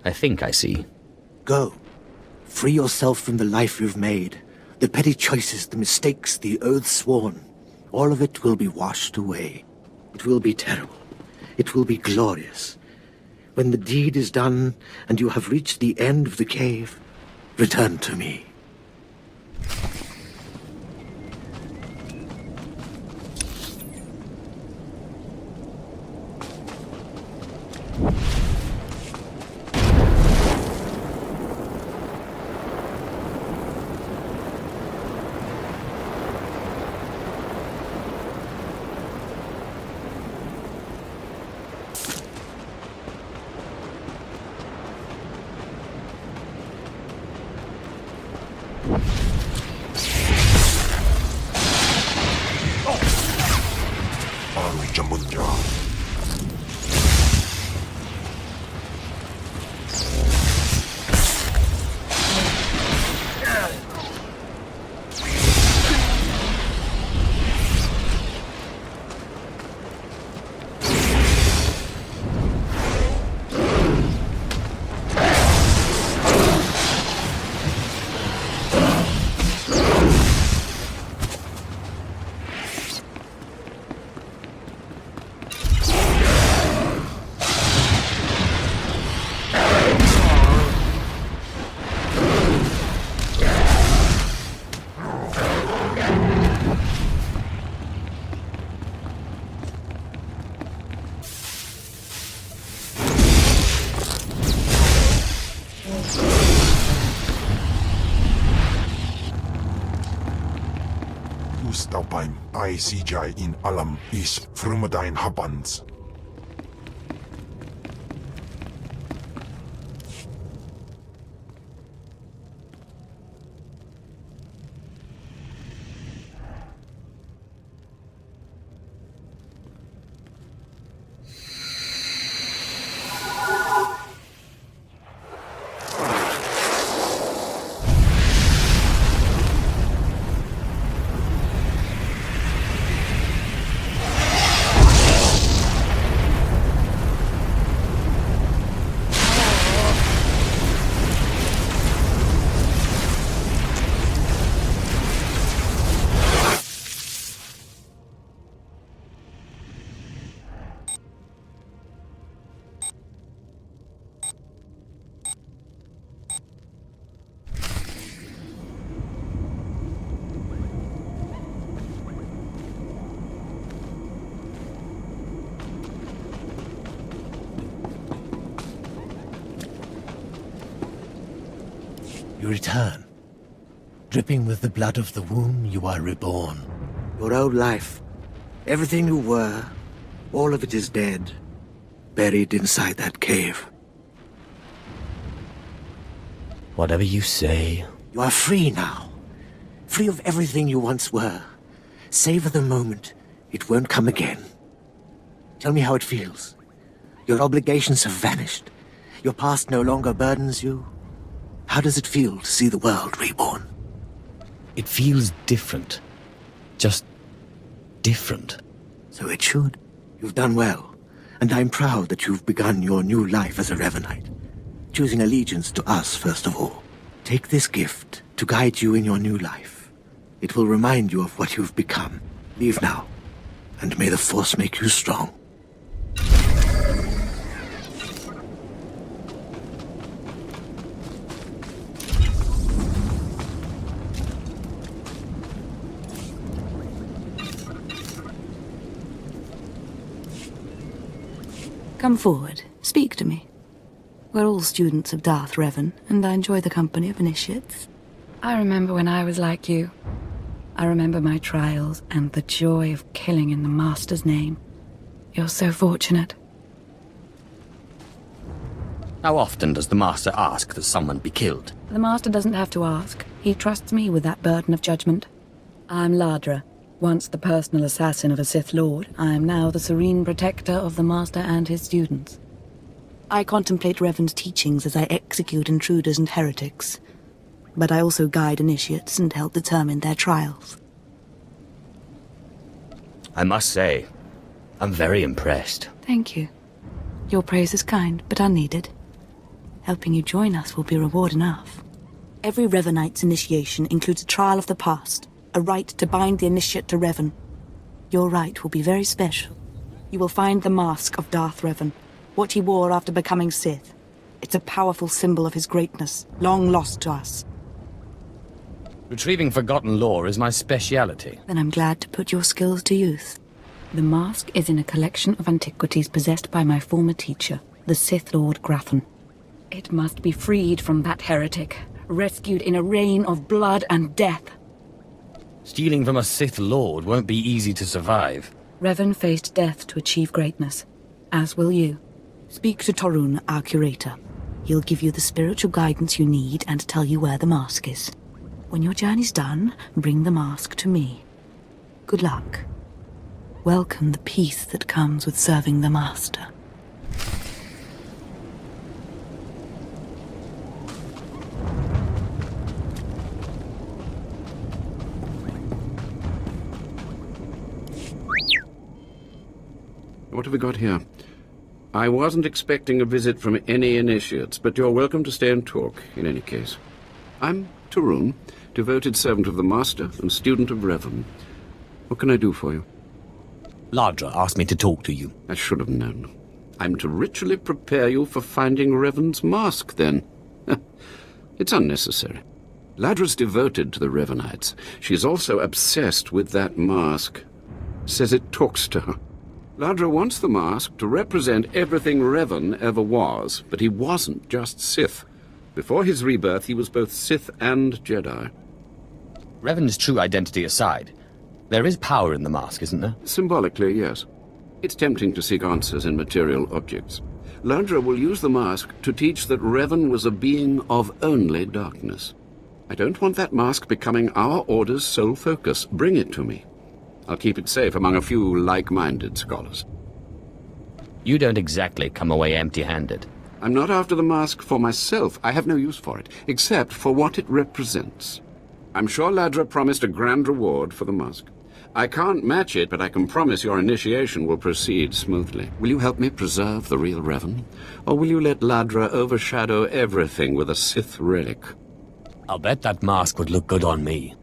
I think I see. Go. Free yourself from the life you've made. The petty choices, the mistakes, the oaths sworn. All of it will be washed away. It will be terrible. It will be glorious. When the deed is done and you have reached the end of the cave, return to me. Ustaupime ICJ in alam is Frumadain Habans. You return. Dripping with the blood of the womb, you are reborn. Your old life, everything you were, all of it is dead, buried inside that cave. Whatever you say. You are free now. Free of everything you once were. Savor the moment. It won't come again. Tell me how it feels. Your obligations have vanished. Your past no longer burdens you. How does it feel to see the world reborn? It feels different. Just different. So it should. You've done well, and I'm proud that you've begun your new life as a Revanite, choosing allegiance to us first of all. Take this gift to guide you in your new life. It will remind you of what you've become. Leave now, and may the Force make you strong. Come forward. Speak to me. We're all students of Darth Revan, and I enjoy the company of initiates. I remember when I was like you. I remember my trials and the joy of killing in the Master's name. You're so fortunate. How often does the Master ask that someone be killed? The Master doesn't have to ask. He trusts me with that burden of judgment. I'm Ladra. Once the personal assassin of a Sith Lord, I am now the serene protector of the Master and his students. I contemplate Revan's teachings as I execute intruders and heretics. But I also guide initiates and help determine their trials. I must say, I'm very impressed. Thank you. Your praise is kind, but unneeded. Helping you join us will be reward enough. Every Revanite's initiation includes a trial of the past, a rite to bind the initiate to Revan. Your rite will be very special. You will find the mask of Darth Revan, what he wore after becoming Sith. It's a powerful symbol of his greatness, long lost to us. Retrieving forgotten lore is my speciality. Then I'm glad to put your skills to use. The mask is in a collection of antiquities possessed by my former teacher, the Sith Lord Grathan. It must be freed from that heretic, rescued in a rain of blood and death. Stealing from a Sith Lord won't be easy to survive. Revan faced death to achieve greatness, as will you. Speak to Torun, our curator. He'll give you the spiritual guidance you need and tell you where the mask is. When your journey's done, bring the mask to me. Good luck. Welcome the peace that comes with serving the Master. What have we got here? I wasn't expecting a visit from any initiates, but you're welcome to stay and talk, in any case. I'm Torun, devoted servant of the Master and student of Revan. What can I do for you? Ladra asked me to talk to you. I should have known. I'm to ritually prepare you for finding Revan's mask, then. It's unnecessary. Ladra's devoted to the Revanites. She's also obsessed with that mask. Says it talks to her. Ladra wants the mask to represent everything Revan ever was, but he wasn't just Sith. Before his rebirth, he was both Sith and Jedi. Revan's true identity aside, there is power in the mask, isn't there? Symbolically, yes. It's tempting to seek answers in material objects. Ladra will use the mask to teach that Revan was a being of only darkness. I don't want that mask becoming our Order's sole focus. Bring it to me. I'll keep it safe among a few like-minded scholars. You don't exactly come away empty-handed. I'm not after the mask for myself. I have no use for it, except for what it represents. I'm sure Ladra promised a grand reward for the mask. I can't match it, but I can promise your initiation will proceed smoothly. Will you help me preserve the real Revan? Or will you let Ladra overshadow everything with a Sith relic? I'll bet that mask would look good on me.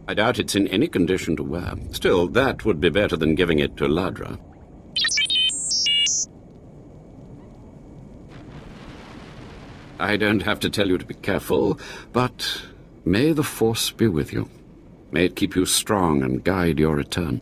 I doubt it's in any condition to wear. Still, that would be better than giving it to Ladra. I don't have to tell you to be careful, but may the Force be with you. May it keep you strong and guide your return.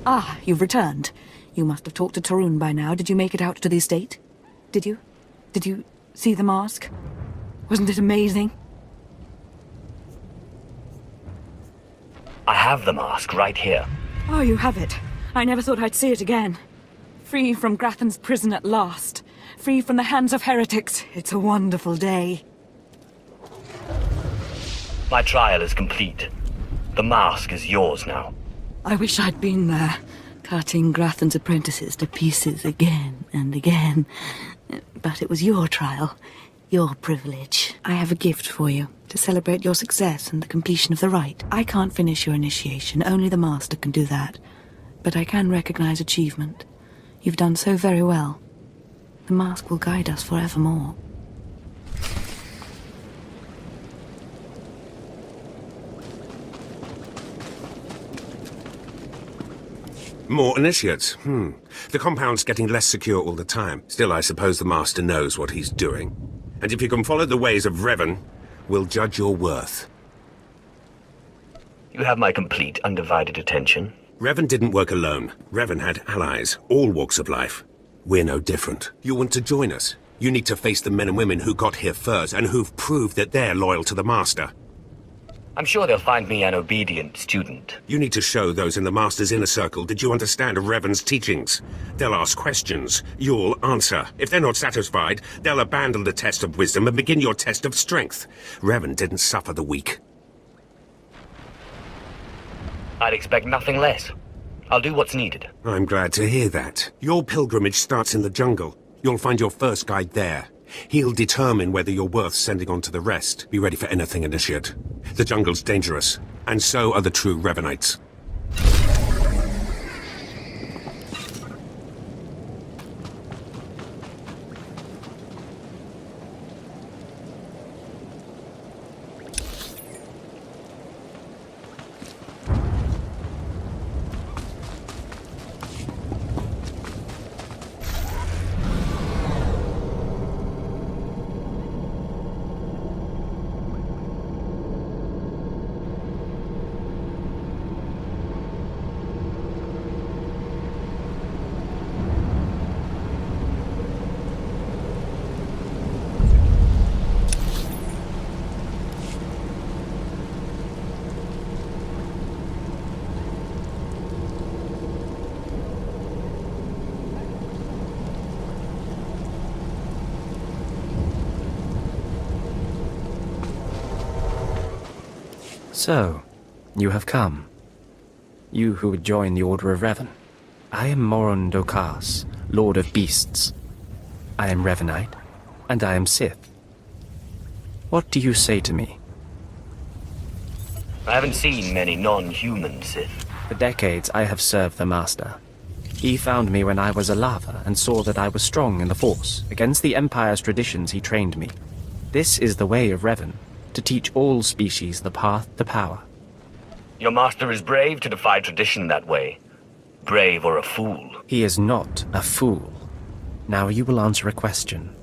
Ah, you've returned. You must have talked to Tarun by now. Did you make it out to the estate? Did you? Did you see the mask? Wasn't it amazing? I have the mask right here. Oh, you have it. I never thought I'd see it again. Free from Grathan's prison at last. Free from the hands of heretics. It's a wonderful day. My trial is complete. The mask is yours now. I wish I'd been there, cutting Grathan's apprentices to pieces again and again. But it was your trial, your privilege. I have a gift for you, to celebrate your success and the completion of the rite. I can't finish your initiation, only the Master can do that. But I can recognize achievement. You've done so very well. The mask will guide us forevermore. More initiates. The compound's getting less secure all the time. Still, I suppose the Master knows what he's doing. And if you can follow the ways of Revan, we'll judge your worth. You have my complete, undivided attention. Revan didn't work alone. Revan had allies, all walks of life. We're no different. You want to join us? You need to face the men and women who got here first and who've proved that they're loyal to the Master. I'm sure they'll find me an obedient student. You need to show those in the Master's inner circle that you understand Revan's teachings. They'll ask questions. You'll answer. If they're not satisfied, they'll abandon the test of wisdom and begin your test of strength. Revan didn't suffer the weak. I'd expect nothing less. I'll do what's needed. I'm glad to hear that. Your pilgrimage starts in the jungle. You'll find your first guide there. He'll determine whether you're worth sending on to the rest. Be ready for anything, Initiate. The jungle's dangerous, and so are the true Revanites. So, you have come. You who would join the Order of Revan. I am Dromund Kaas, Lord of Beasts. I am Revanite, and I am Sith. What do you say to me? I haven't seen many non-human Sith. For decades I have served the Master. He found me when I was a lava and saw that I was strong in the Force. Against the Empire's traditions he trained me. This is the way of Revan, to teach all species the path to power. Your master is brave to defy tradition that way. Brave or a fool. He is not a fool. Now you will answer a question.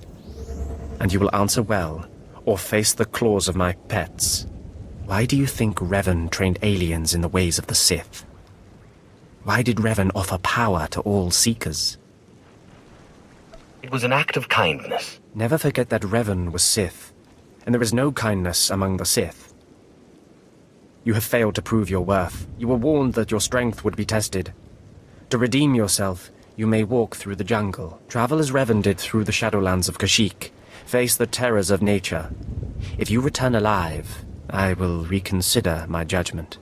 And you will answer well, or face the claws of my pets. Why do you think Revan trained aliens in the ways of the Sith? Why did Revan offer power to all Seekers? It was an act of kindness. Never forget that Revan was Sith, and there is no kindness among the Sith. You have failed to prove your worth. You were warned that your strength would be tested. To redeem yourself, you may walk through the jungle, travel as Revan did through the Shadowlands of Kashyyyk, face the terrors of nature. If you return alive, I will reconsider my judgment.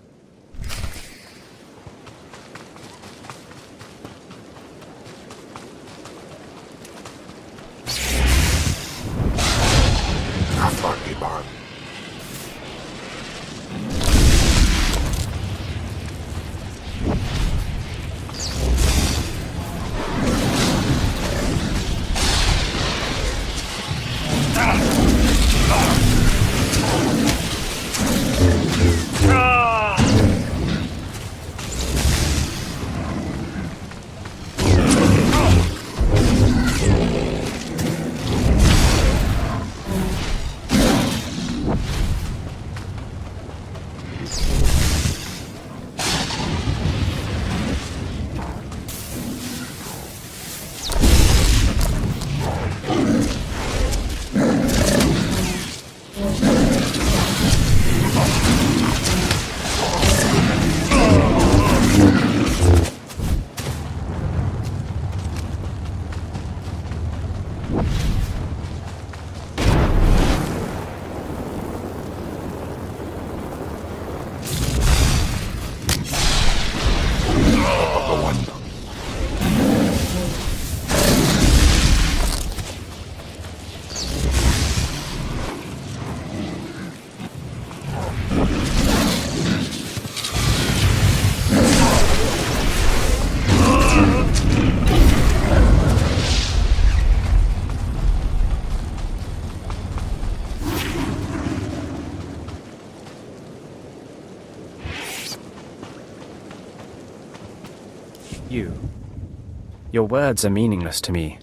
Your words are meaningless to me,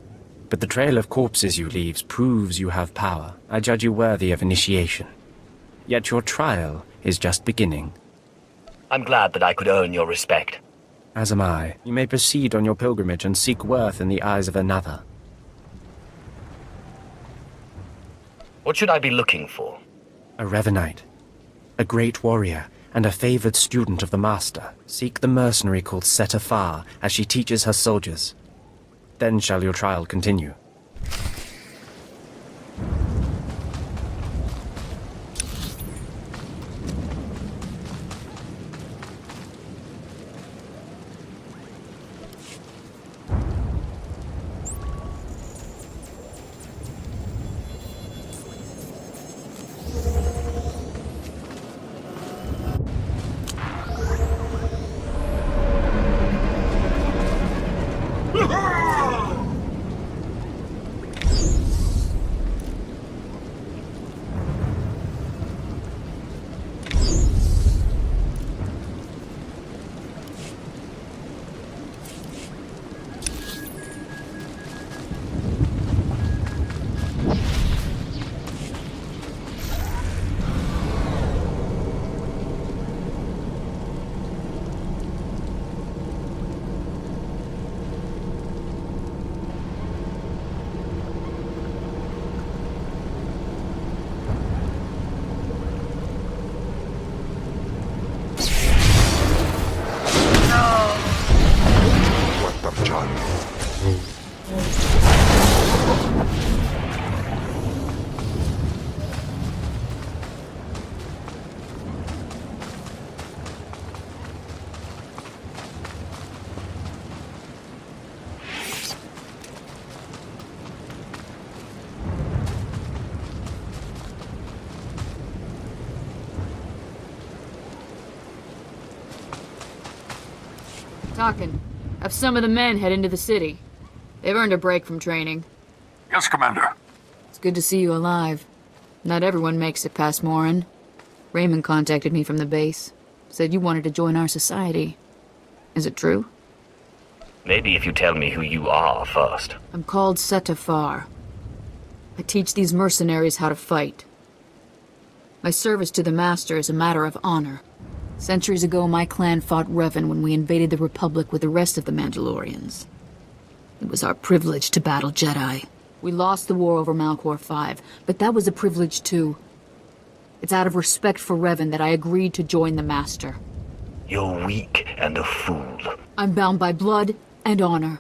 but the trail of corpses you leave proves you have power. I judge you worthy of initiation. Yet your trial is just beginning. I'm glad that I could earn your respect. As am I. You may proceed on your pilgrimage and seek worth in the eyes of another. What should I be looking for? A Revanite. A great warrior, and a favored student of the Master. Seek the mercenary called Setafar, as she teaches her soldiers. Then shall your trial continue. Talking. Have some of the men head into the city. They've earned a break from training. Yes, Commander. It's good to see you alive. Not everyone makes it past Morin. Raymond contacted me from the base. Said you wanted to join our society. Is it true? Maybe if you tell me who you are first. I'm called Setafar. I teach these mercenaries how to fight. My service to the Master is a matter of honor. Centuries ago, my clan fought Revan when we invaded the Republic with the rest of the Mandalorians. It was our privilege to battle Jedi. We lost the war over Malchor 5, but that was a privilege too. It's out of respect for Revan that I agreed to join the Master. You're weak and a fool. I'm bound by blood and honor.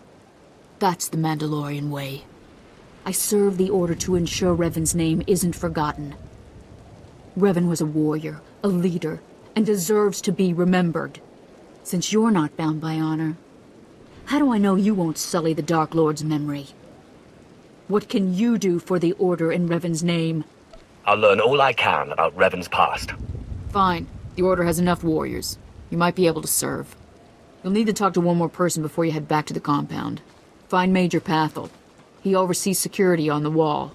That's the Mandalorian way. I serve the Order to ensure Revan's name isn't forgotten. Revan was a warrior, a leader, and deserves to be remembered. Since you're not bound by honor, how do I know you won't sully the Dark Lord's memory? What can you do for the Order in Revan's name? I'll learn all I can about Revan's past. Fine. The Order has enough warriors. You might be able to serve. You'll need to talk to one more person before you head back to the compound. Find Major Pathel. He oversees security on the wall.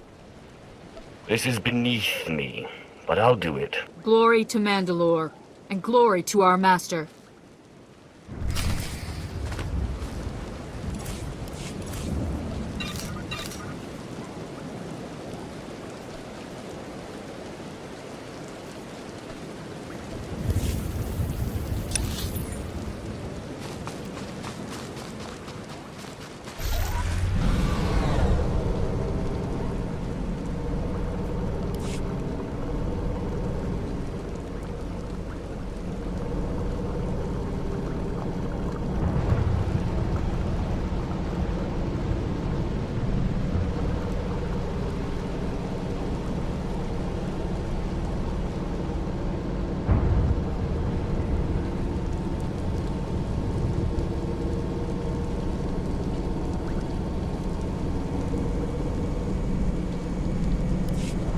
This is beneath me, but I'll do it. Glory to Mandalore, and glory to our Master.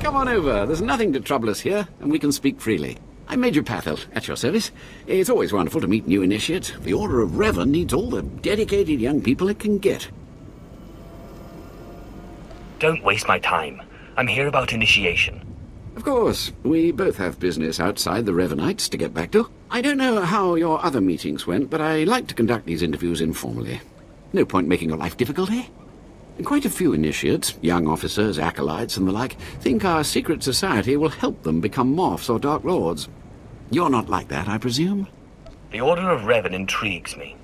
Come on over. There's nothing to trouble us here, and we can speak freely. I'm Major Pathel, at your service. It's always wonderful to meet new initiates. The Order of Revan needs all the dedicated young people it can get. Don't waste my time. I'm here about initiation. Of course, we both have business outside the Revanites to get back to. I don't know how your other meetings went, but I like to conduct these interviews informally. No point making your life difficult, eh? Quite a few initiates, young officers, acolytes, and the like, think our secret society will help them become Morphs or Dark Lords. You're not like that, I presume? The Order of Revan intrigues me,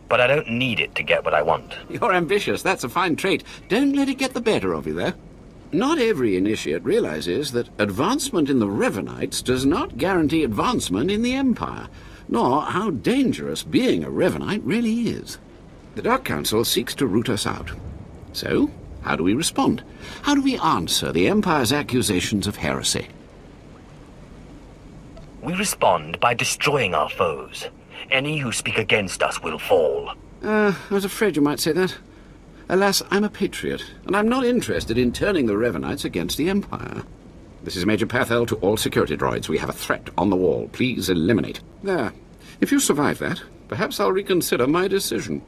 but I don't need it to get what I want. You're ambitious. That's a fine trait. Don't let it get the better of you, though. Not every initiate realizes that advancement in the Revanites does not guarantee advancement in the Empire, nor how dangerous being a Revanite really is. The Dark Council seeks to root us out. So, how do we respond? How do we answer the Empire's accusations of heresy? We respond by destroying our foes. Any who speak against us will fall. I was afraid you might say that. Alas, I'm a patriot, and I'm not interested in turning the Revanites against the Empire. This is Major Pathel to all security droids. We have a threat on the wall. Please eliminate. There. If you survive that, perhaps I'll reconsider my decision.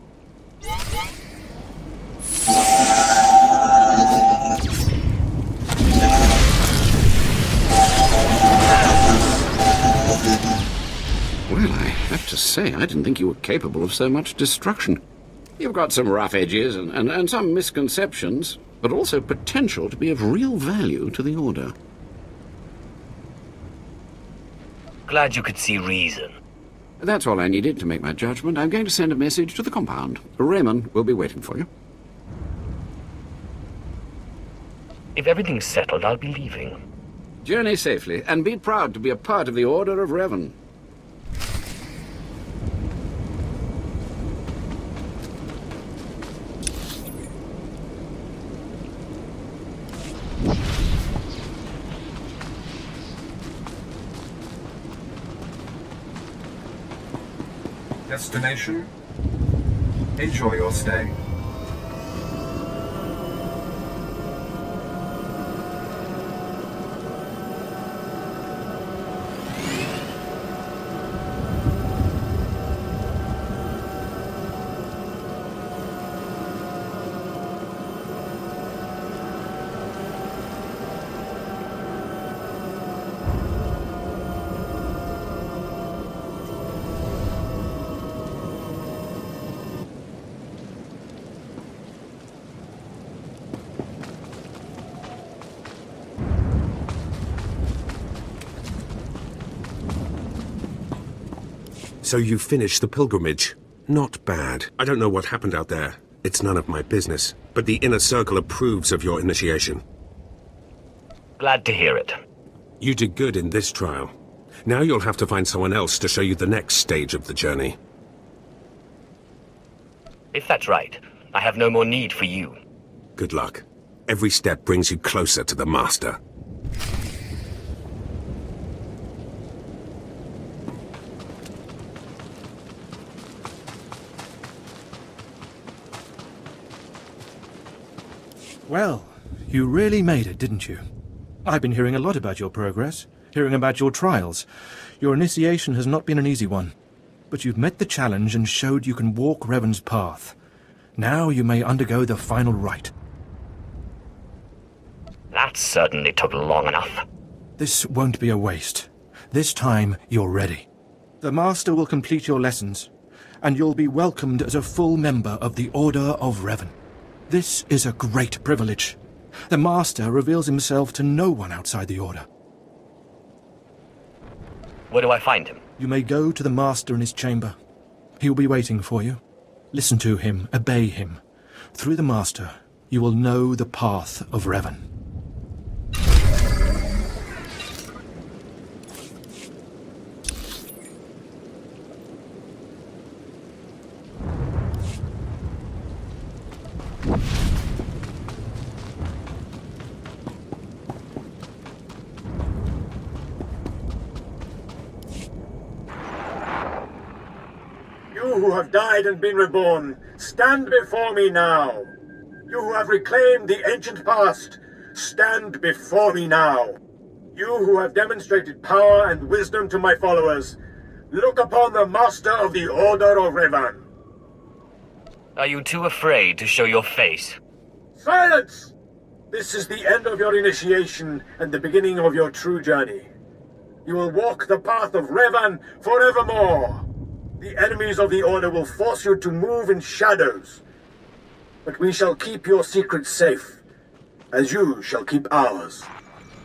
Well, I have to say, I didn't think you were capable of so much destruction. You've got some rough edges and some misconceptions, but also potential to be of real value to the Order. Glad you could see reason. That's all I needed to make my judgment. I'm going to send a message to the compound. Raymond will be waiting for you. If everything's settled, I'll be leaving. Journey safely, and be proud to be a part of the Order of Revan. Destination? Enjoy your stay. So you finished the pilgrimage. Not bad. I don't know what happened out there. It's none of my business. But the Inner Circle approves of your initiation. Glad to hear it. You did good in this trial. Now you'll have to find someone else to show you the next stage of the journey. If that's right, I have no more need for you. Good luck. Every step brings you closer to the Master. Well, you really made it, didn't you? I've been hearing a lot about your progress, hearing about your trials. Your initiation has not been an easy one, but you've met the challenge and showed you can walk Revan's path. Now you may undergo the final rite. That certainly took long enough. This won't be a waste. This time, you're ready. The Master will complete your lessons, and you'll be welcomed as a full member of the Order of Revan. This is a great privilege. The Master reveals himself to no one outside the Order. Where do I find him? You may go to the Master in his chamber. He'll be waiting for you. Listen to him, obey him. Through the Master, you will know the path of Revan. You who have died and been reborn, stand before me now. You who have reclaimed the ancient past, stand before me now. You who have demonstrated power and wisdom to my followers, look upon the Master of the Order of Revan. Are you too afraid to show your face? Silence! This is the end of your initiation and the beginning of your true journey. You will walk the path of Revan forevermore. The enemies of the Order will force you to move in shadows. But we shall keep your secrets safe, as you shall keep ours.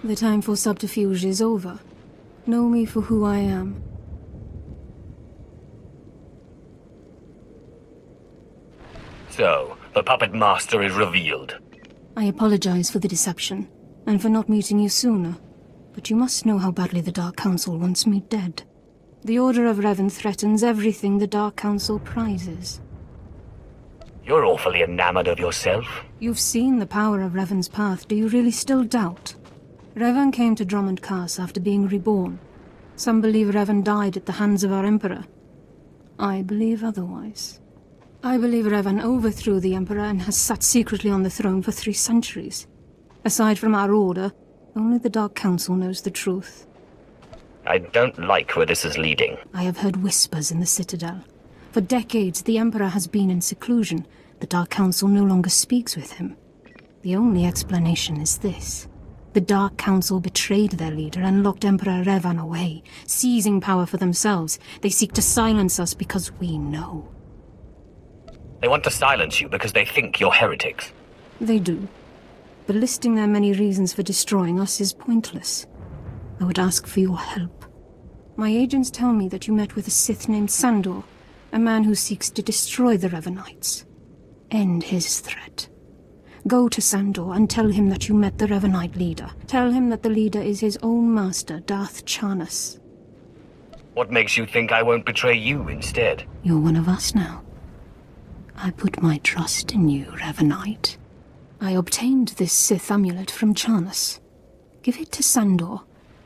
The time for subterfuge is over. Know me for who I am. So, the Puppet Master is revealed. I apologize for the deception, and for not meeting you sooner. But you must know how badly the Dark Council wants me dead. The Order of Revan threatens everything the Dark Council prizes. You're awfully enamored of yourself. You've seen the power of Revan's path. Do you really still doubt? Revan came to Dromund Kaas after being reborn. Some believe Revan died at the hands of our Emperor. I believe otherwise. I believe Revan overthrew the Emperor and has sat secretly on the throne for 3 centuries. Aside from our Order, only the Dark Council knows the truth. I don't like where this is leading. I have heard whispers in the Citadel. For decades, the Emperor has been in seclusion. The Dark Council no longer speaks with him. The only explanation is this. The Dark Council betrayed their leader and locked Emperor Revan away, seizing power for themselves. They seek to silence us because we know. They want to silence you because they think you're heretics. They do. But listing their many reasons for destroying us is pointless. I would ask for your help. My agents tell me that you met with a Sith named Sandor, a man who seeks to destroy the Revanites. End his threat. Go to Sandor and tell him that you met the Revanite leader. Tell him that the leader is his own master, Datacrons. What makes you think I won't betray you instead? You're one of us now. I put my trust in you, Revanite. I obtained this Sith amulet from Charnas. Give it to Sandor.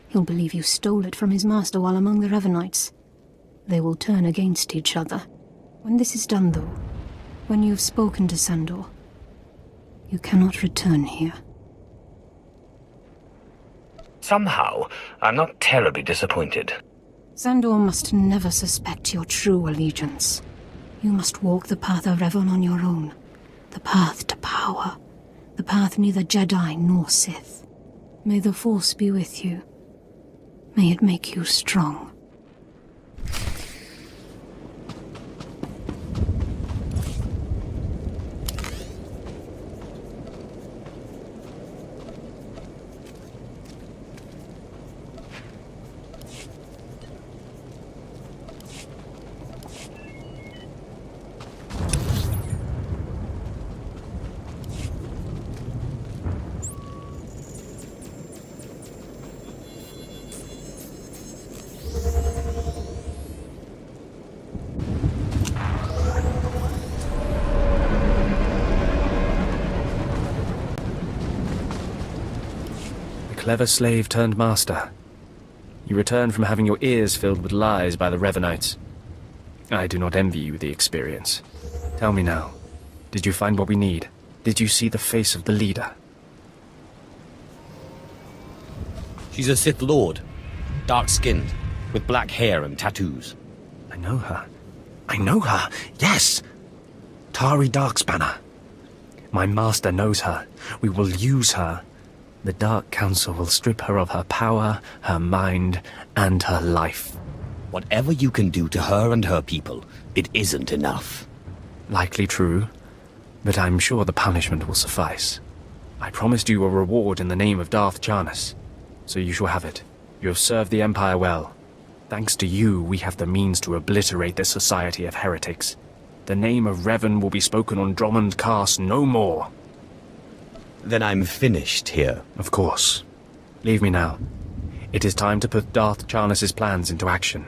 He'll believe you stole it from his master while among the Revanites. They will turn against each other. When this is done, though, when you've spoken to Sandor, you cannot return here. Somehow, I'm not terribly disappointed. Sandor must never suspect your true allegiance. You must walk the path of Revan on your own. The path to power. The path neither Jedi nor Sith. May the Force be with you. May it make you strong. Clever slave turned master. You return from having your ears filled with lies by the Revanites. I do not envy you the experience. Tell me now, did you find what we need? Did you see the face of the leader? She's a Sith Lord. Dark-skinned, with black hair and tattoos. I know her. I know her, yes! Tari Darkspanner. My master knows her. We will use her. The Dark Council will strip her of her power, her mind, and her life. Whatever you can do to her and her people, it isn't enough. Likely true, but I'm sure the punishment will suffice. I promised you a reward in the name of Darth Charnas, so you shall have it. You have served the Empire well. Thanks to you, we have the means to obliterate this society of heretics. The name of Revan will be spoken on Dromund Kaas no more. Then I'm finished here. Of course. Leave me now. It is time to put Darth Charnas' plans into action.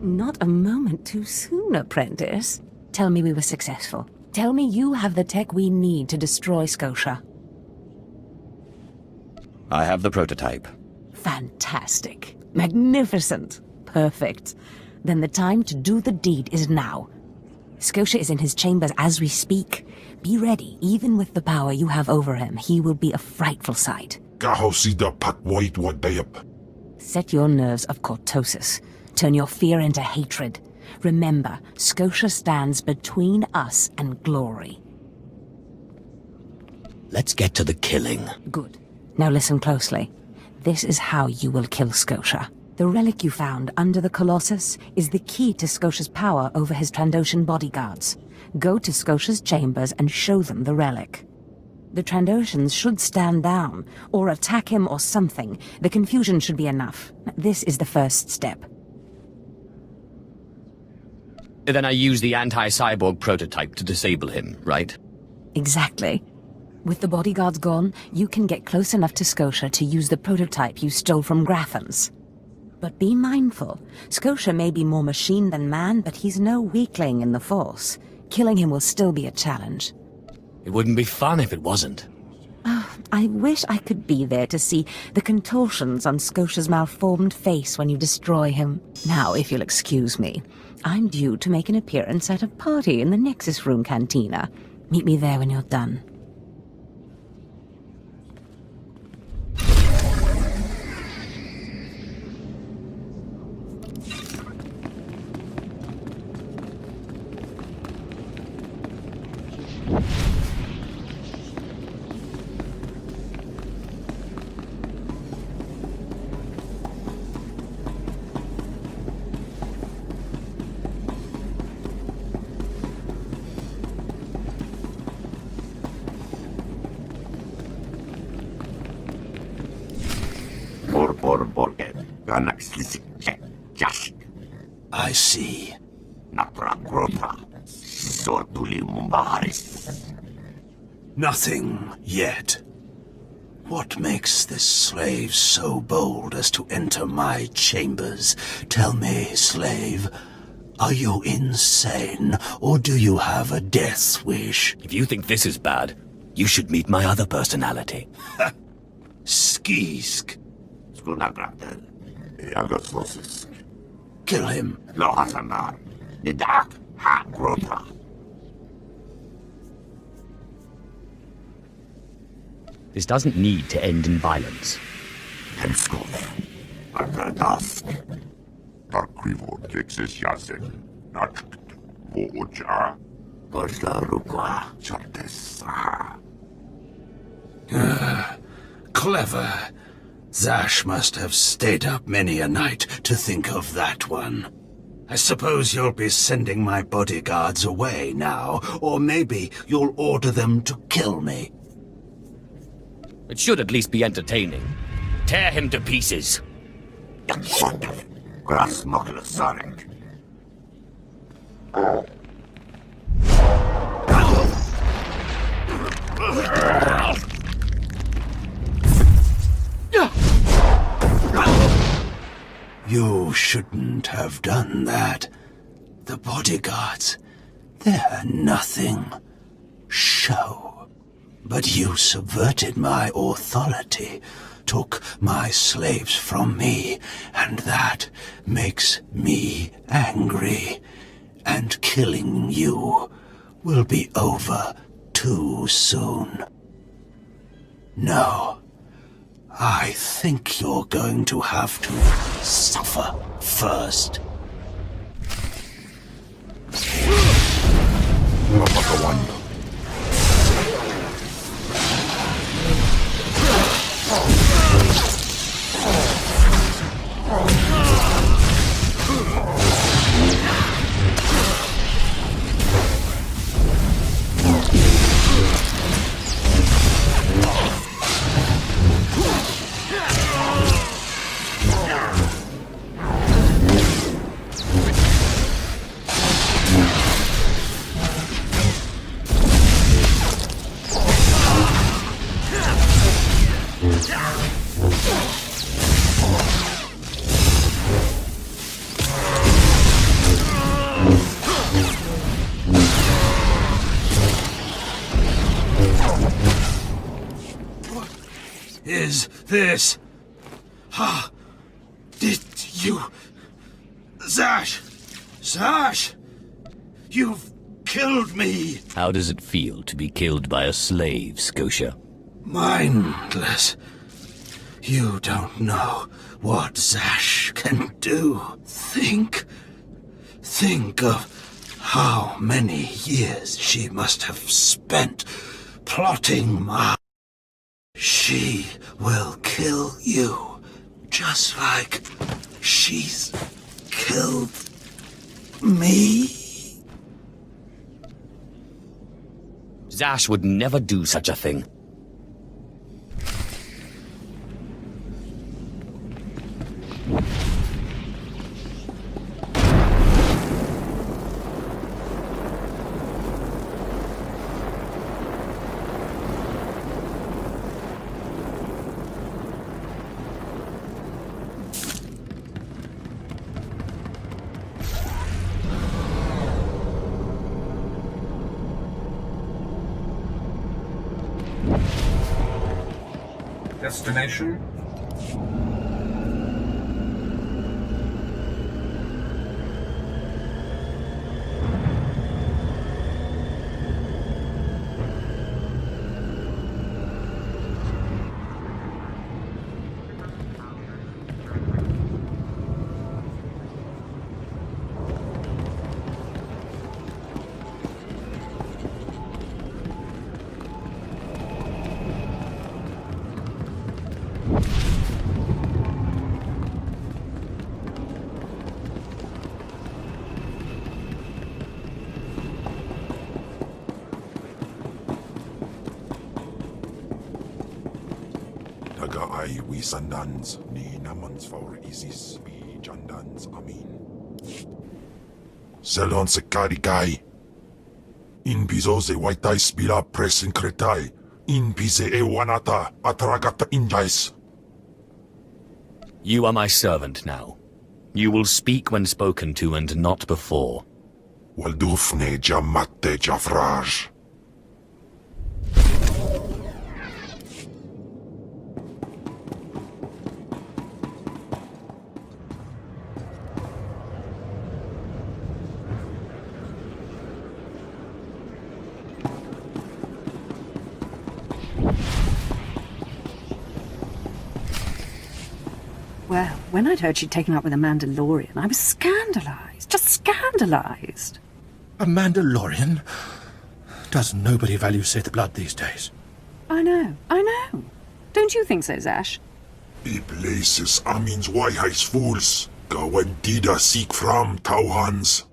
Not a moment too soon, apprentice. Tell me we were successful. Tell me you have the tech we need to destroy Scotia. I have the prototype. Fantastic. Magnificent. Perfect. Then the time to do the deed is now. Scotia is in his chambers as we speak. Be ready. Even with the power you have over him, he will be a frightful sight. Set your nerves of cortosis. Turn your fear into hatred. Remember, Scotia stands between us and glory. Let's get to the killing. Good. Now listen closely. This is how you will kill Scotia. The relic you found under the Colossus is the key to Scotia's power over his Trandoshan bodyguards. Go to Scotia's chambers and show them the relic. The Trandoshans should stand down, or attack him or something. The confusion should be enough. This is the first step. Then I use the anti-cyborg prototype to disable him, right? Exactly. With the bodyguards gone, you can get close enough to Scotia to use the prototype you stole from Grathans. But be mindful. Scotia may be more machine than man, but he's no weakling in the Force. Killing him will still be a challenge. It wouldn't be fun if it wasn't. Oh, I wish I could be there to see the contortions on Scotia's malformed face when you destroy him. Now, if you'll excuse me, I'm due to make an appearance at a party in the Nexus Room Cantina. Meet me there when you're done. I see. Nothing yet. What makes this slave so bold as to enter my chambers? Tell me, slave, are you insane, or do you have a death wish? If you think this is bad, you should meet my other personality. Skisk. Kill him. This doesn't need to end in violence. Clever. Zash must have stayed up many a night to think of that one. I suppose you'll be sending my bodyguards away now, or maybe you'll order them to kill me. It should at least be entertaining. Tear him to pieces. You shouldn't have done that. The bodyguards, they're nothing. Show. But you subverted my authority, took my slaves from me, and that makes me angry. And killing you will be over too soon. No. I think you're going to have to suffer first. is this? Ha! Did you... Zash! Zash! You've killed me! How does it feel to be killed by a slave, Scotia? Mindless. You don't know what Zash can do. Think of how many years she must have spent plotting my... She will kill you, just like she's killed me. Zash would never do such a thing. Destination? Ay wisandans ni namans for isis bi jandans amin. Selon se karikai. In bizo se waitai spila presin kretai. In bize e wanata atragata injais. You are my servant now. You will speak when spoken to and not before. Waldufne jamatte jafraj. Well, when I'd heard she'd taken up with a Mandalorian, I was scandalized. Just scandalized. A Mandalorian? Does nobody value Sith blood these days? I know. Don't you think so, Zash? I places Amin's Waiheis fools. Gawendida seek from Tauhans.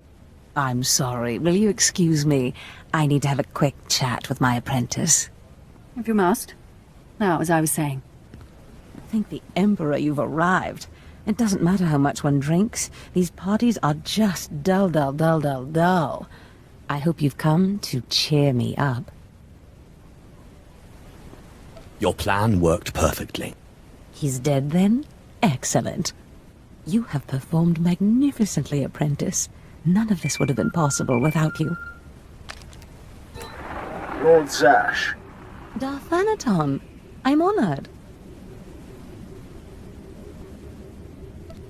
I'm sorry. Will you excuse me? I need to have a quick chat with my apprentice. If you must. Now, as I was saying. Thank the Emperor you've arrived. It doesn't matter how much one drinks. These parties are just dull, dull, dull, dull, dull. I hope you've come to cheer me up. Your plan worked perfectly. He's dead then? Excellent. You have performed magnificently, apprentice. None of this would have been possible without you. Lord Zash. Darthanaton, I'm honored.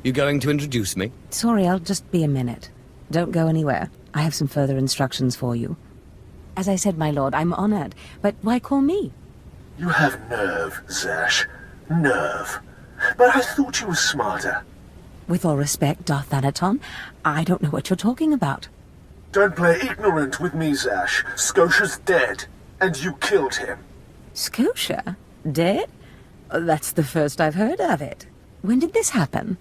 You going to introduce me? Sorry, I'll just be a minute. Don't go anywhere. I have some further instructions for you. As I said, my lord, I'm honored. But why call me? You have nerve, Zash. Nerve. But I thought you were smarter. With all respect, Darthanaton, I don't know what you're talking about. Don't play ignorant with me, Zash. Scotia's dead, and you killed him. Scotia? Dead? That's the first I've heard of it. When did this happen?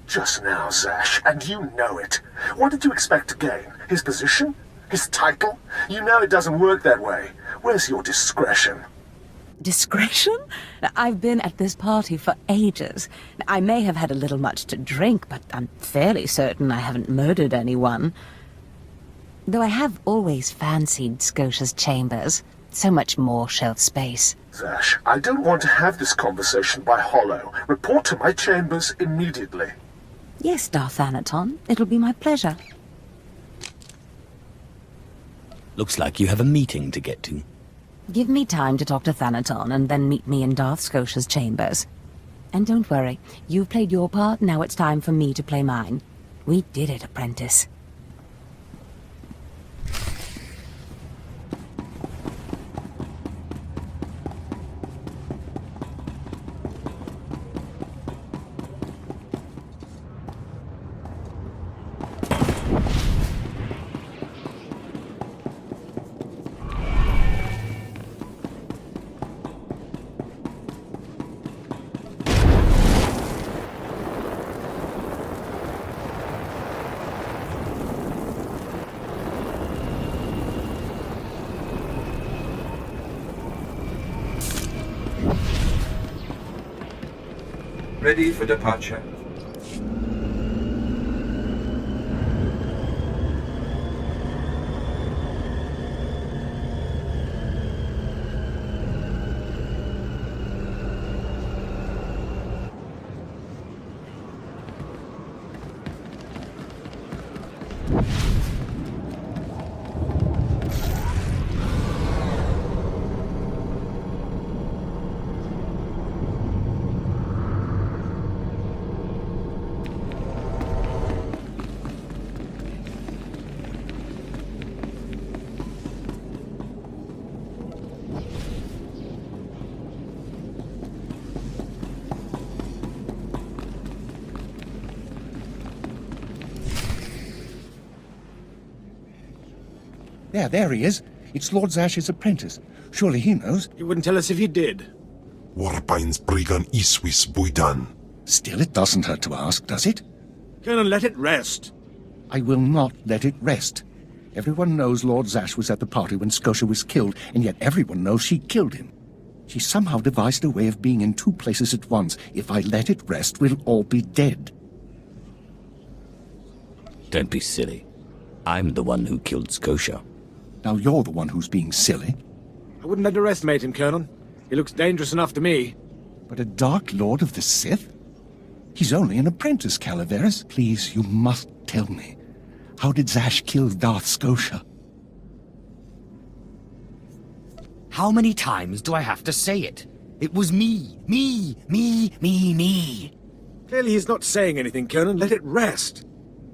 Just now, Zash, and you know it. What did you expect to gain? His position? His title? You know it doesn't work that way. Where's your discretion? Discretion? I've been at this party for ages. I may have had a little much to drink, but I'm fairly certain I haven't murdered anyone. Though I have always fancied Scotia's chambers. So much more shelf space. Zash, I don't want to have this conversation by hollow. Report to my chambers immediately. Yes, Darthanaton. It'll be my pleasure. Looks like you have a meeting to get to. Give me time to talk to Thanaton and then meet me in Darth Scotia's chambers. And don't worry, you've played your part, now it's time for me to play mine. We did it, apprentice. Ready for departure. There he is. It's Lord Zash's apprentice. Surely he knows. He wouldn't tell us if he did. Warpain's Brigan Iswis Buidan. Still, it doesn't hurt to ask, does it? Colonel, let it rest. I will not let it rest. Everyone knows Lord Zash was at the party when Scotia was killed, and yet everyone knows she killed him. She somehow devised a way of being in two places at once. If I let it rest, we'll all be dead. Don't be silly. I'm the one who killed Scotia. Now you're the one who's being silly. I wouldn't underestimate him, Colonel. He looks dangerous enough to me. But a Dark Lord of the Sith? He's only an apprentice, Calaveras. Please, you must tell me. How did Zash kill Darth Scotia? How many times do I have to say it? It was me. Me. Clearly he's not saying anything, Colonel. Let it rest.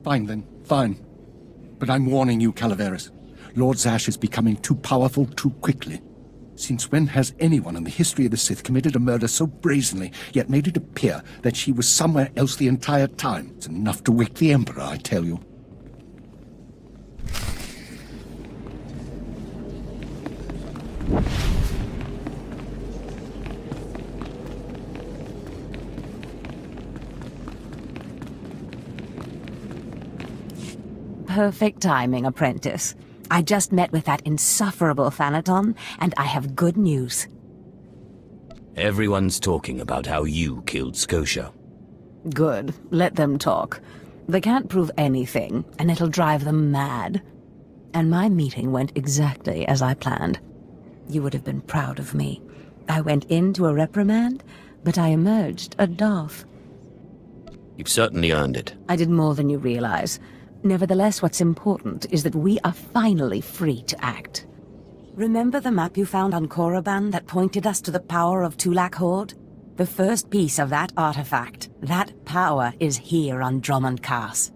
Fine then, fine. But I'm warning you, Calaveras. Lord Zash is becoming too powerful too quickly. Since when has anyone in the history of the Sith committed a murder so brazenly, yet made it appear that she was somewhere else the entire time? It's enough to wake the Emperor, I tell you. Perfect timing, apprentice. I just met with that insufferable Thanaton, and I have good news. Everyone's talking about how you killed Scotia. Good. Let them talk. They can't prove anything, and it'll drive them mad. And my meeting went exactly as I planned. You would have been proud of me. I went into a reprimand, but I emerged a Darth. You've certainly earned it. I did more than you realize. Nevertheless, what's important is that we are finally free to act. Remember the map you found on Korriban that pointed us to the power of Tulak Horde? The first piece of that artifact, that power, is here on Dromund Kaas.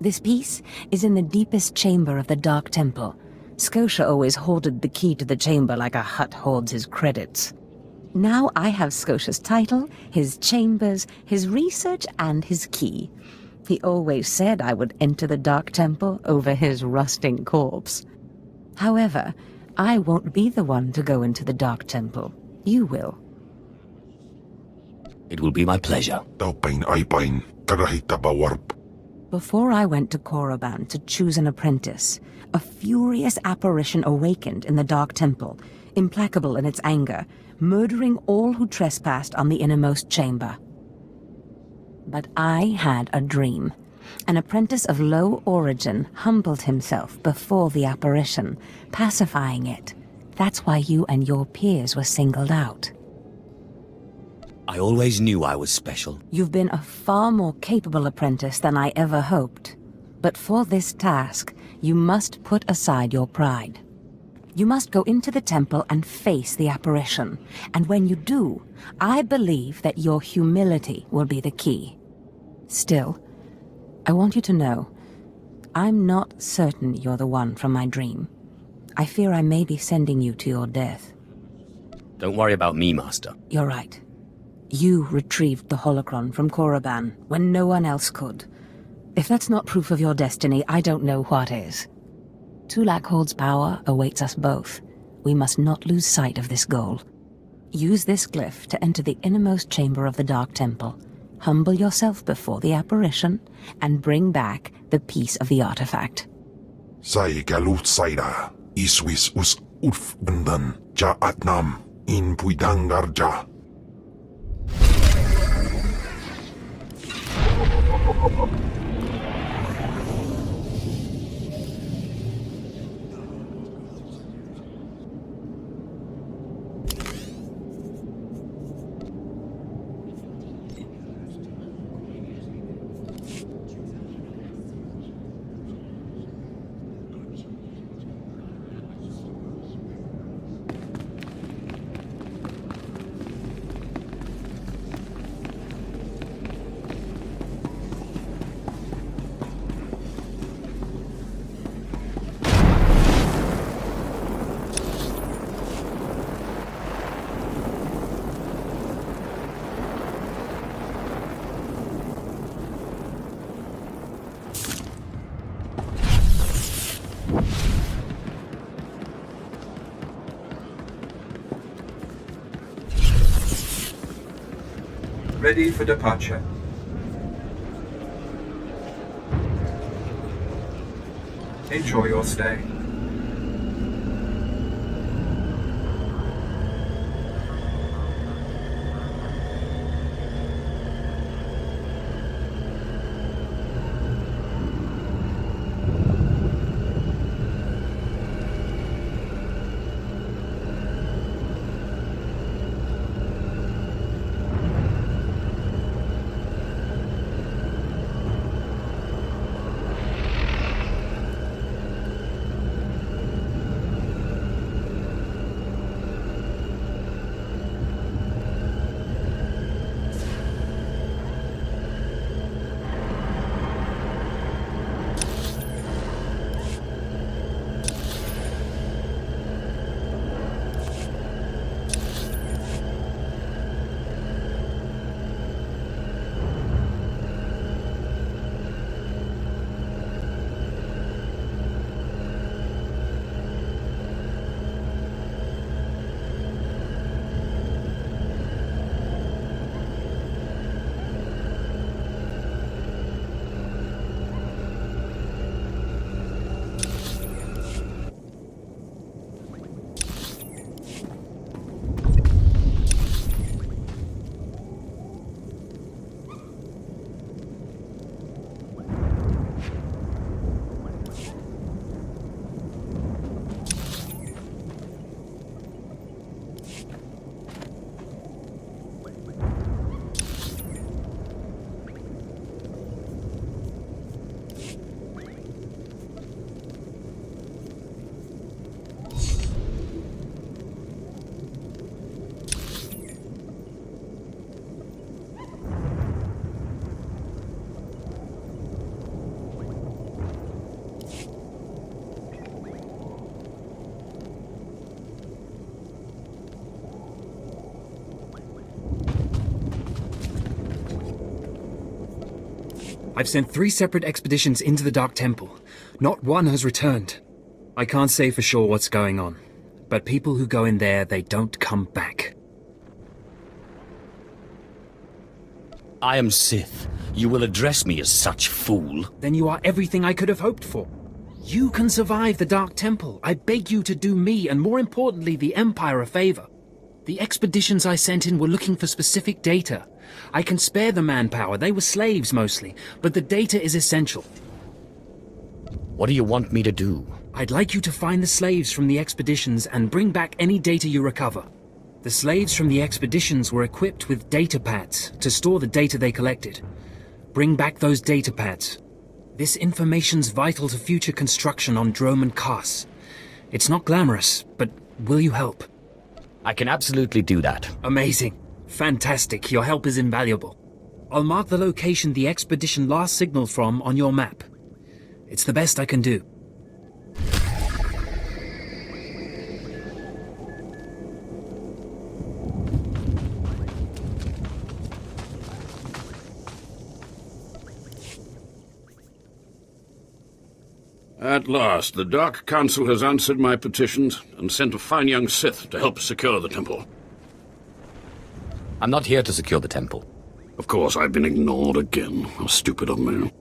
This piece is in the deepest chamber of the Dark Temple. Scotia always hoarded the key to the chamber like a Hutt hoards his credits. Now I have Scotia's title, his chambers, his research, and his key. He always said I would enter the Dark Temple over his rusting corpse. However, I won't be the one to go into the Dark Temple. You will. It will be my pleasure. Before I went to Korriban to choose an apprentice, a furious apparition awakened in the Dark Temple, implacable in its anger, murdering all who trespassed on the innermost chamber. But I had a dream. An apprentice of low origin humbled himself before the apparition, pacifying it. That's why you and your peers were singled out. I always knew I was special. You've been a far more capable apprentice than I ever hoped. But for this task, you must put aside your pride. You must go into the temple and face the apparition. And when you do, I believe that your humility will be the key. Still, I want you to know, I'm not certain you're the one from my dream. I fear I may be sending you to your death. Don't worry about me, Master. You're right. You retrieved the holocron from Korriban when no one else could. If that's not proof of your destiny, I don't know what is. Tulakhold's power awaits us both. We must not lose sight of this goal. Use this glyph to enter the innermost chamber of the Dark Temple. Humble yourself before the apparition, and bring back the piece of the artifact. Sai galut saira, iswis us urf bendan, ja atnam, in puidangarja. Ready for departure. Enjoy your stay. I've sent 3 separate expeditions into the Dark Temple. Not one has returned. I can't say for sure what's going on, but people who go in there, they don't come back. I am Sith. You will address me as such, fool. Then you are everything I could have hoped for. You can survive the Dark Temple. I beg you to do me, and more importantly, the Empire a favor. The expeditions I sent in were looking for specific data. I can spare the manpower, they were slaves mostly, but the data is essential. What do you want me to do? I'd like you to find the slaves from the expeditions and bring back any data you recover. The slaves from the expeditions were equipped with data pads to store the data they collected. Bring back those data pads. This information's vital to future construction on Dromund Kaas. It's not glamorous, but will you help? I can absolutely do that. Amazing. Fantastic. Your help is invaluable. I'll mark the location the expedition last signaled from on your map. It's the best I can do. At last, the Dark Council has answered my petitions and sent a fine young Sith to help secure the temple. I'm not here to secure the temple. Of course, I've been ignored again. How stupid of me.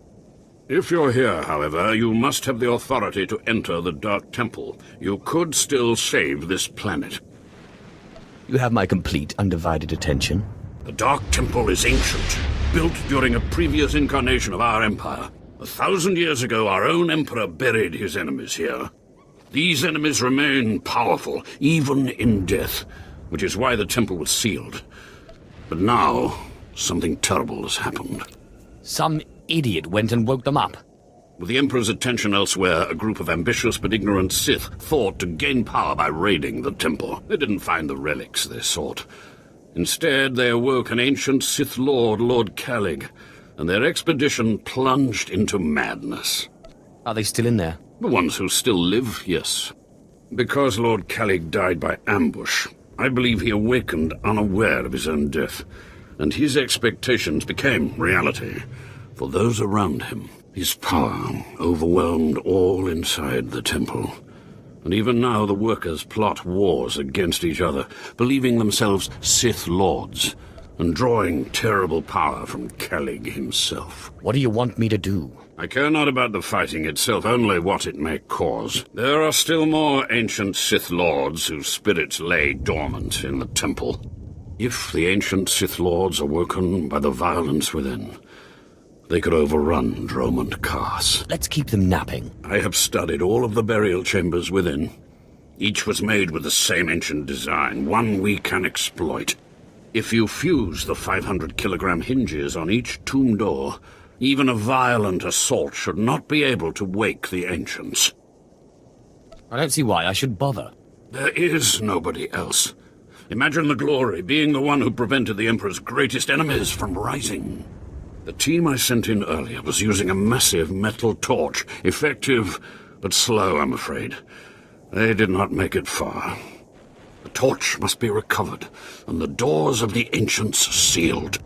If you're here, however, you must have the authority to enter the Dark Temple. You could still save this planet. You have my complete, undivided attention. The Dark Temple is ancient, built during a previous incarnation of our Empire. 1,000 years ago, our own Emperor buried his enemies here. These enemies remain powerful, even in death, which is why the temple was sealed. But now, something terrible has happened. Some idiot went and woke them up. With the Emperor's attention elsewhere, a group of ambitious but ignorant Sith thought to gain power by raiding the temple. They didn't find the relics they sought. Instead, they awoke an ancient Sith Lord, Lord Kalig, and their expedition plunged into madness. Are they still in there? The ones who still live, yes. Because Lord Kalig died by ambush, I believe he awakened unaware of his own death, and his expectations became reality for those around him. His power overwhelmed all inside the temple, and even now the workers plot wars against each other, believing themselves Sith Lords, and drawing terrible power from Kalig himself. What do you want me to do? I care not about the fighting itself, only what it may cause. There are still more ancient Sith Lords whose spirits lay dormant in the temple. If the ancient Sith Lords are woken by the violence within, they could overrun Dromund Kaas. Let's keep them napping. I have studied all of the burial chambers within. Each was made with the same ancient design, one we can exploit. If you fuse the 500-kilogram hinges on each tomb door, even a violent assault should not be able to wake the ancients. I don't see why I should bother. There is nobody else. Imagine the glory, being the one who prevented the Emperor's greatest enemies from rising. The team I sent in earlier was using a massive metal torch, effective but slow, I'm afraid. They did not make it far. The torch must be recovered, and the doors of the ancients sealed.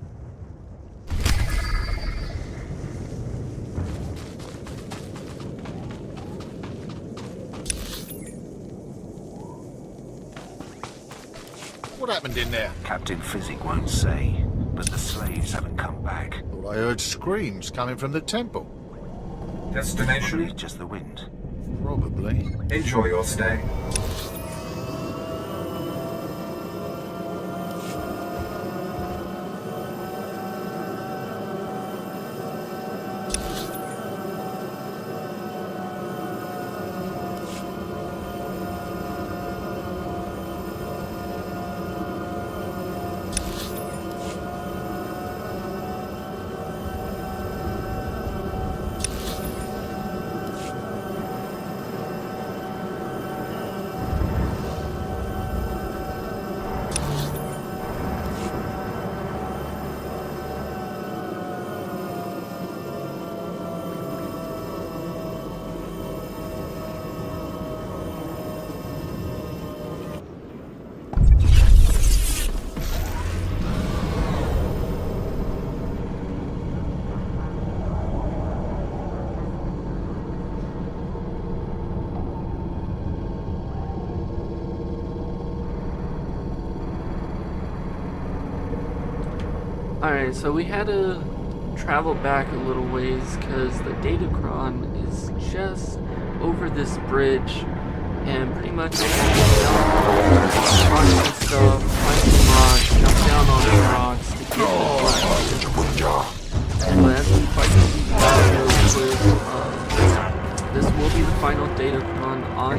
What happened in there? Captain Physic won't say, but the slaves haven't come back. Thought I heard screams coming from the temple. Destination? Probably just the wind. Probably. Enjoy your stay. Alright, so we had to travel back a little ways because the Datacron is just over this bridge and pretty much find some stuff, find some rocks, jump down on the rocks to get the but as we fight this will be the final Datacron on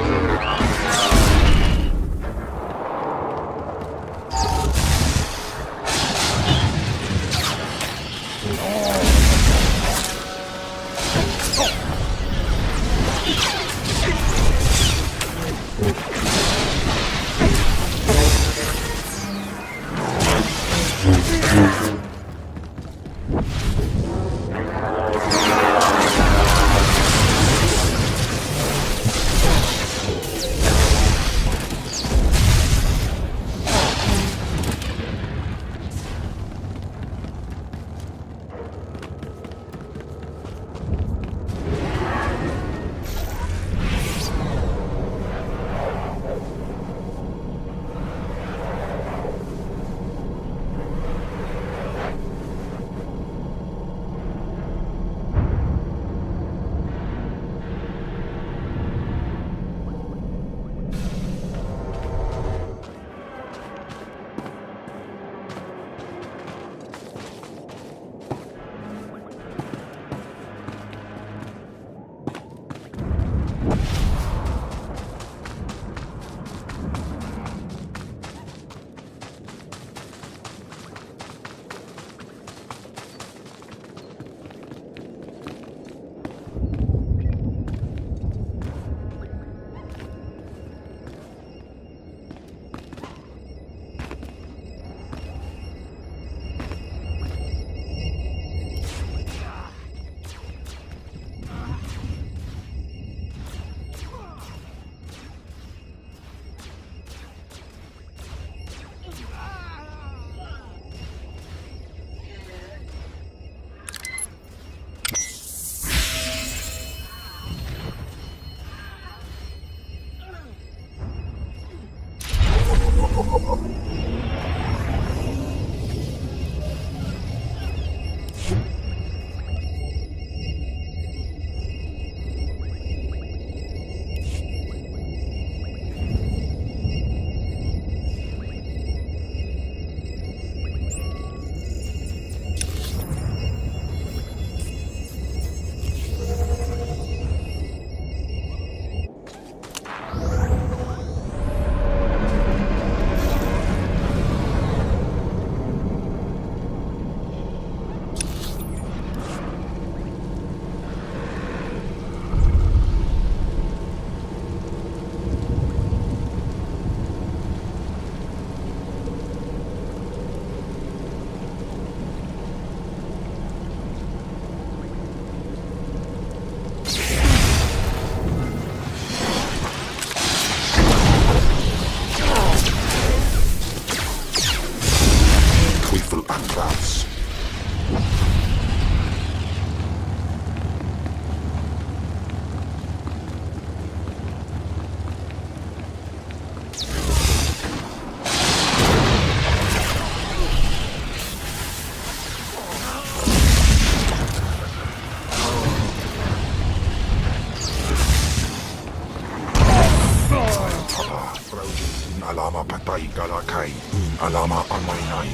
Atai Galakai in Alama Amainai.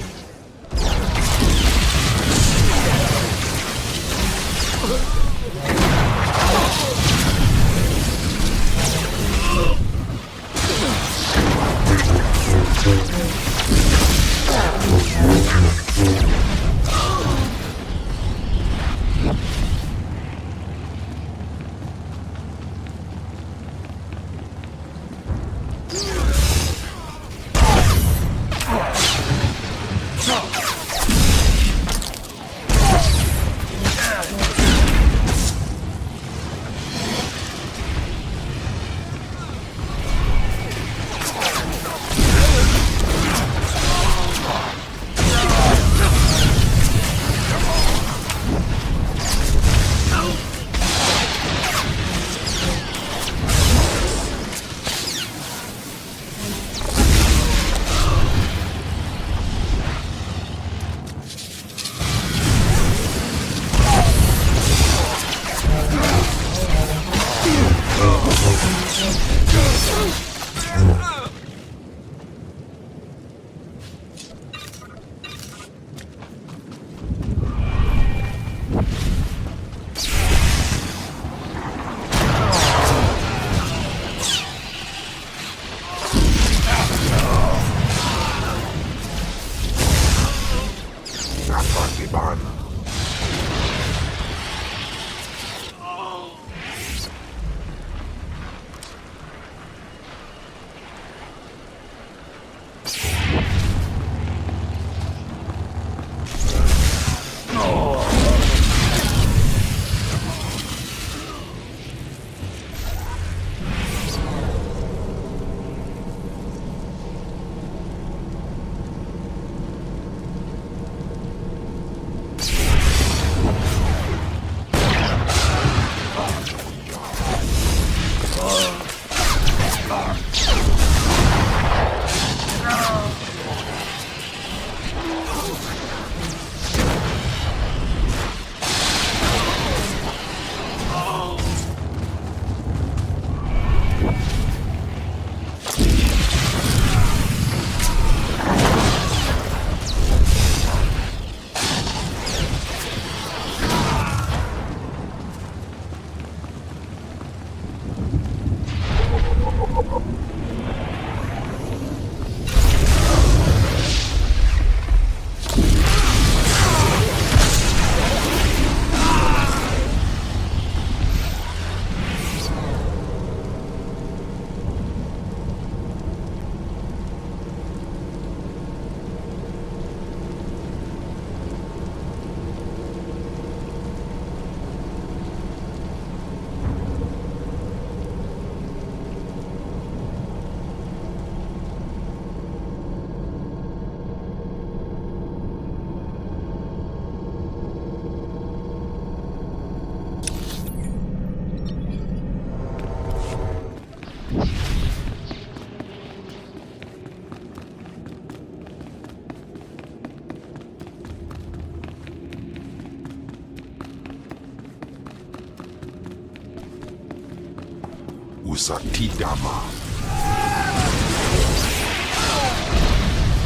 Usatidama.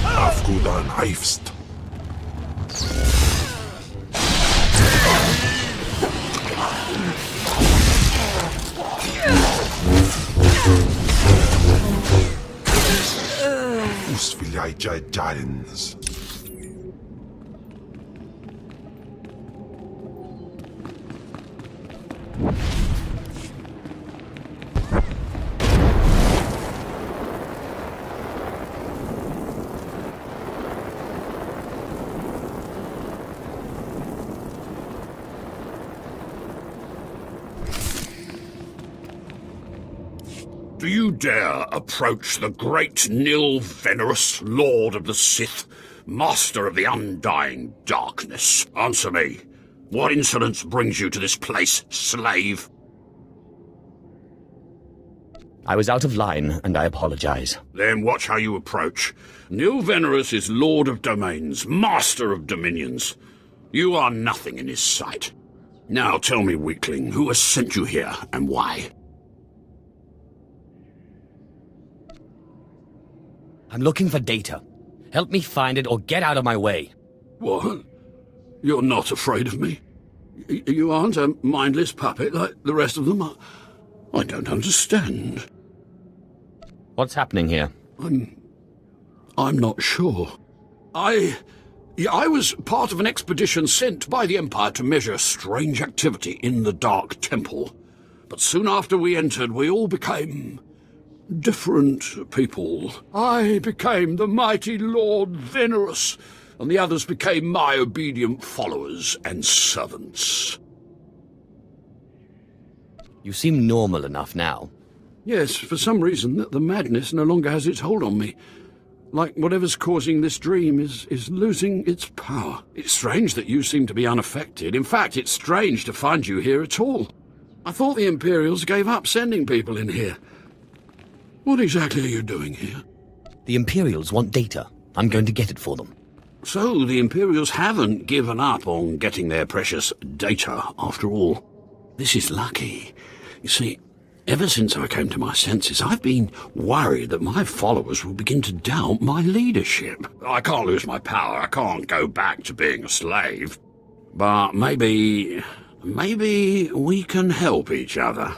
Afgudan Heifst. Usviljajja Giants. Do you dare approach the great Nil Venerus, Lord of the Sith, Master of the Undying Darkness? Answer me. What insolence brings you to this place, slave? I was out of line, and I apologize. Then watch how you approach. Nil Venerus is Lord of Domains, Master of Dominions. You are nothing in his sight. Now tell me, weakling, who has sent you here, and why? I'm looking for data. Help me find it or get out of my way. What? You're not afraid of me? You aren't a mindless puppet like the rest of them? I don't understand. What's happening here? I'm not sure. I was part of an expedition sent by the Empire to measure strange activity in the Dark Temple. But soon after we entered, we all became different people. I became the mighty Lord Venerus, and the others became my obedient followers and servants. You seem normal enough now. Yes, for some reason the madness no longer has its hold on me. Like whatever's causing this dream is losing its power. It's strange that you seem to be unaffected. In fact, it's strange to find you here at all. I thought the Imperials gave up sending people in here. What exactly are you doing here? The Imperials want data. I'm going to get it for them. So the Imperials haven't given up on getting their precious data, after all. This is lucky. You see, ever since I came to my senses, I've been worried that my followers will begin to doubt my leadership. I can't lose my power. I can't go back to being a slave. But maybe we can help each other.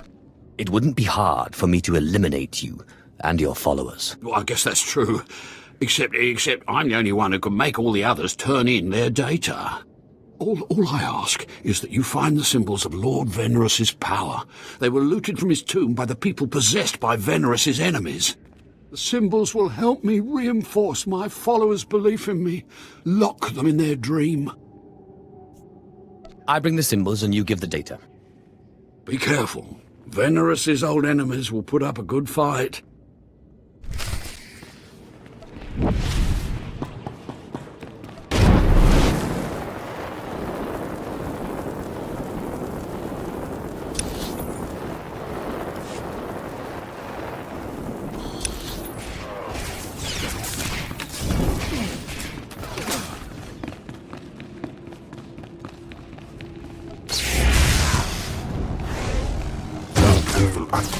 It wouldn't be hard for me to eliminate you and your followers. Well, I guess that's true. Except I'm the only one who can make all the others turn in their data. All I ask is that you find the symbols of Lord Venerus's power. They were looted from his tomb by the people possessed by Venerus's enemies. The symbols will help me reinforce my followers' belief in me, lock them in their dream. I bring the symbols and you give the data. Be careful. Venerus's old enemies will put up a good fight.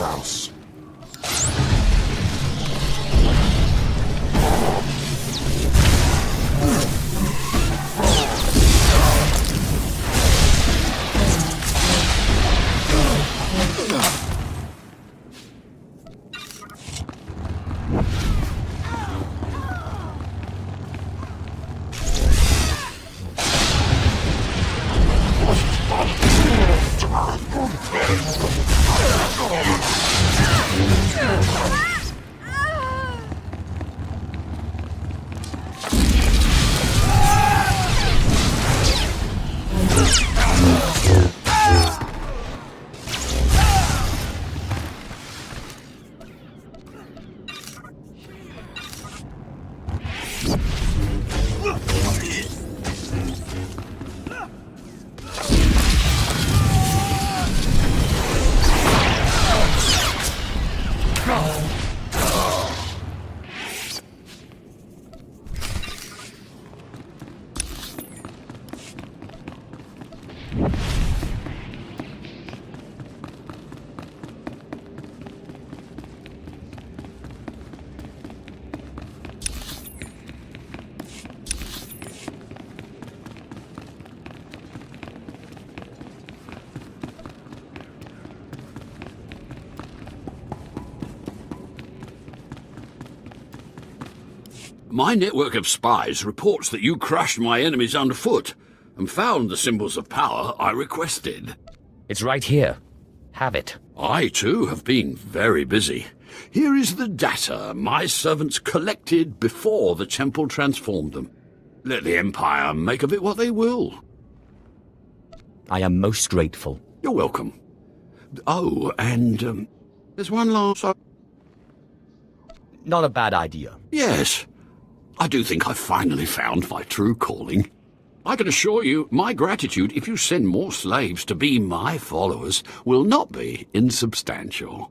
Klaus. My network of spies reports that you crushed my enemies underfoot and found the symbols of power I requested. It's right here. Have it. I, too, have been very busy. Here is the data my servants collected before the temple transformed them. Let the Empire make of it what they will. I am most grateful. You're welcome. Oh, and there's one last... Not a bad idea. Yes. I do think I've finally found my true calling. I can assure you, my gratitude if you send more slaves to be my followers will not be insubstantial.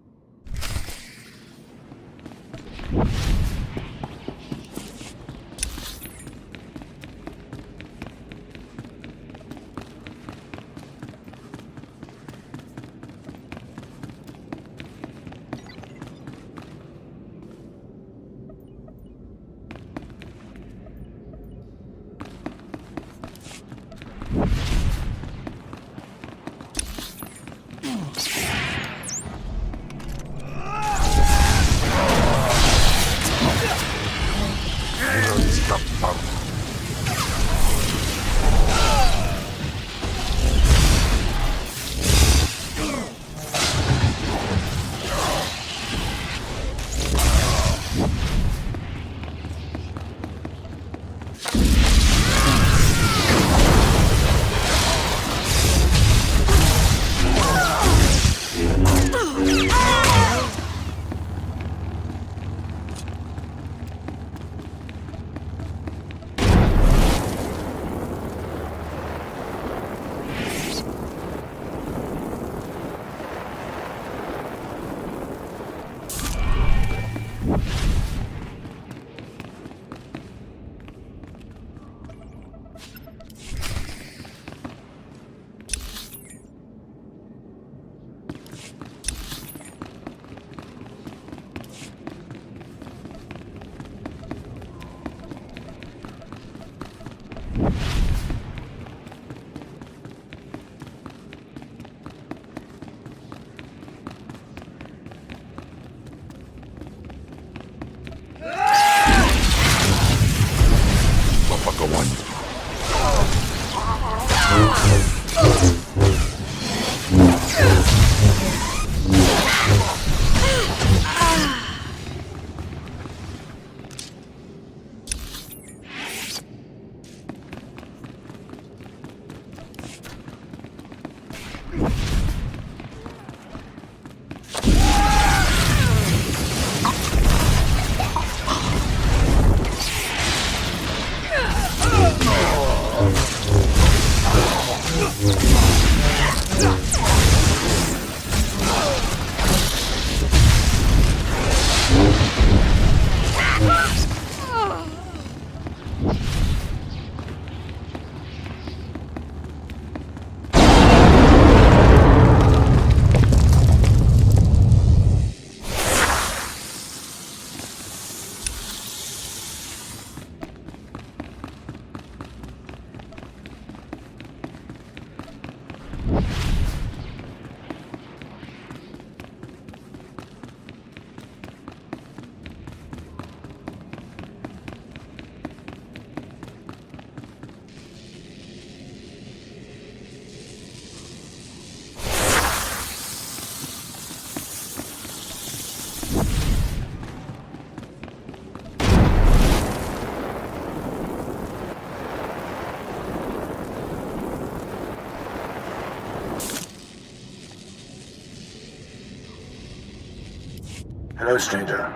Hello, stranger.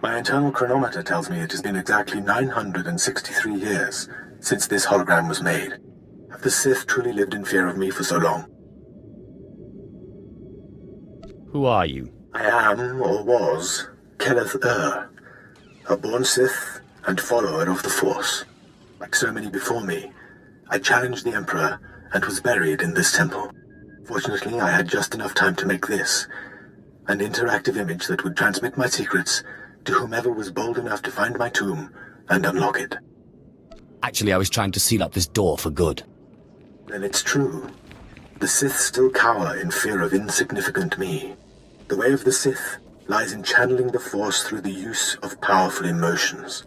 My internal chronometer tells me it has been exactly 963 years since this hologram was made. Have the Sith truly lived in fear of me for so long? Who are you? I am, or was, Kenneth a born Sith and follower of the Force. Like so many before me, I challenged the Emperor and was buried in this temple. Fortunately, I had just enough time to make this, an interactive image that would transmit my secrets to whomever was bold enough to find my tomb and unlock it. Actually, I was trying to seal up this door for good. Then it's true. The Sith still cower in fear of insignificant me. The way of the Sith lies in channeling the Force through the use of powerful emotions.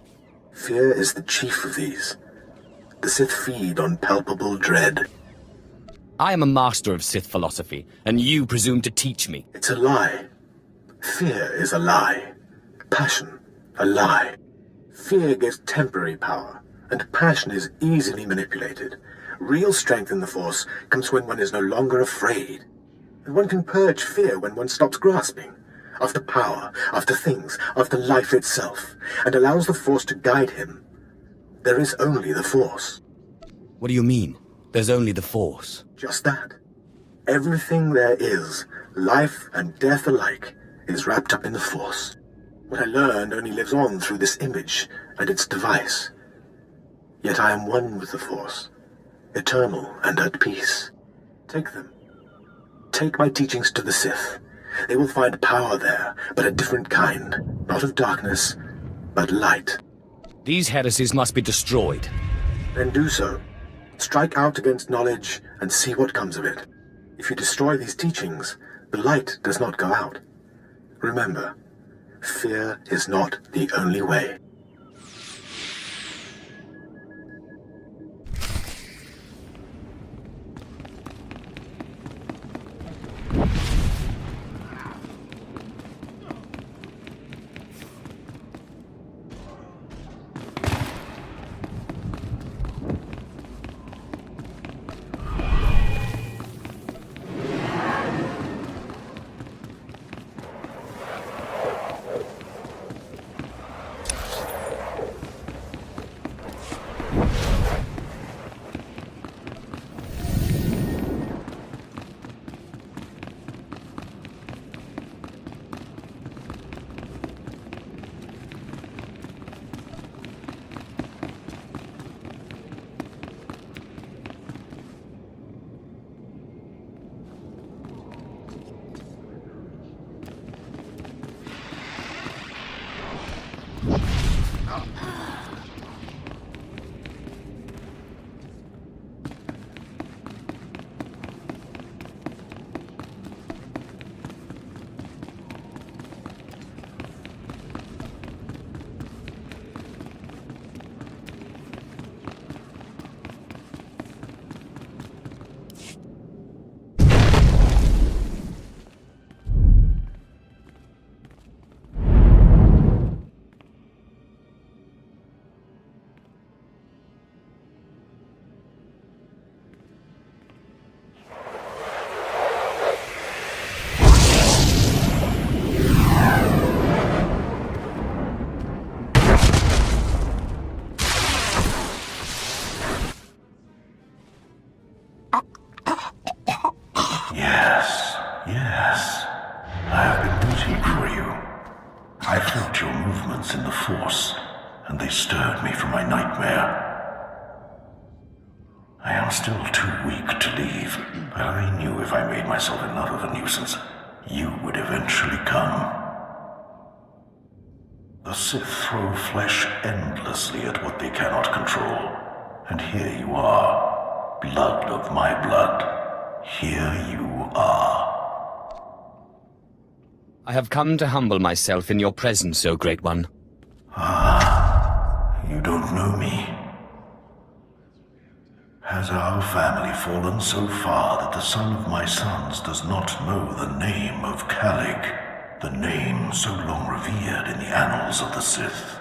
Fear is the chief of these. The Sith feed on palpable dread. I am a master of Sith philosophy, and you presume to teach me. It's a lie. Fear is a lie. Passion, a lie. Fear gives temporary power, and passion is easily manipulated. Real strength in the Force comes when one is no longer afraid. And one can purge fear when one stops grasping, after power, after things, after life itself, and allows the Force to guide him. There is only the Force. What do you mean? There's only the Force. Just that. Everything there is, life and death alike, is wrapped up in the Force. What I learned only lives on through this image and its device. Yet I am one with the Force, eternal and at peace. Take them. Take my teachings to the Sith. They will find power there, but a different kind. Not of darkness, but light. These heresies must be destroyed. Then do so. Strike out against knowledge and see what comes of it. If you destroy these teachings, the light does not go out. Remember, fear is not the only way. Yes, yes. I have been waiting for you. I felt your movements in the Force, and they stirred me from my nightmare. I am still too weak to leave, but I knew if I made myself enough of a nuisance, you would eventually come. The Sith throw flesh endlessly at what they cannot control. And here you are, blood of my blood. Here you are. I have come to humble myself in your presence, O Great One. Ah, you don't know me. Has our family fallen so far that the son of my sons does not know the name of Calig, the name so long revered in the annals of the Sith?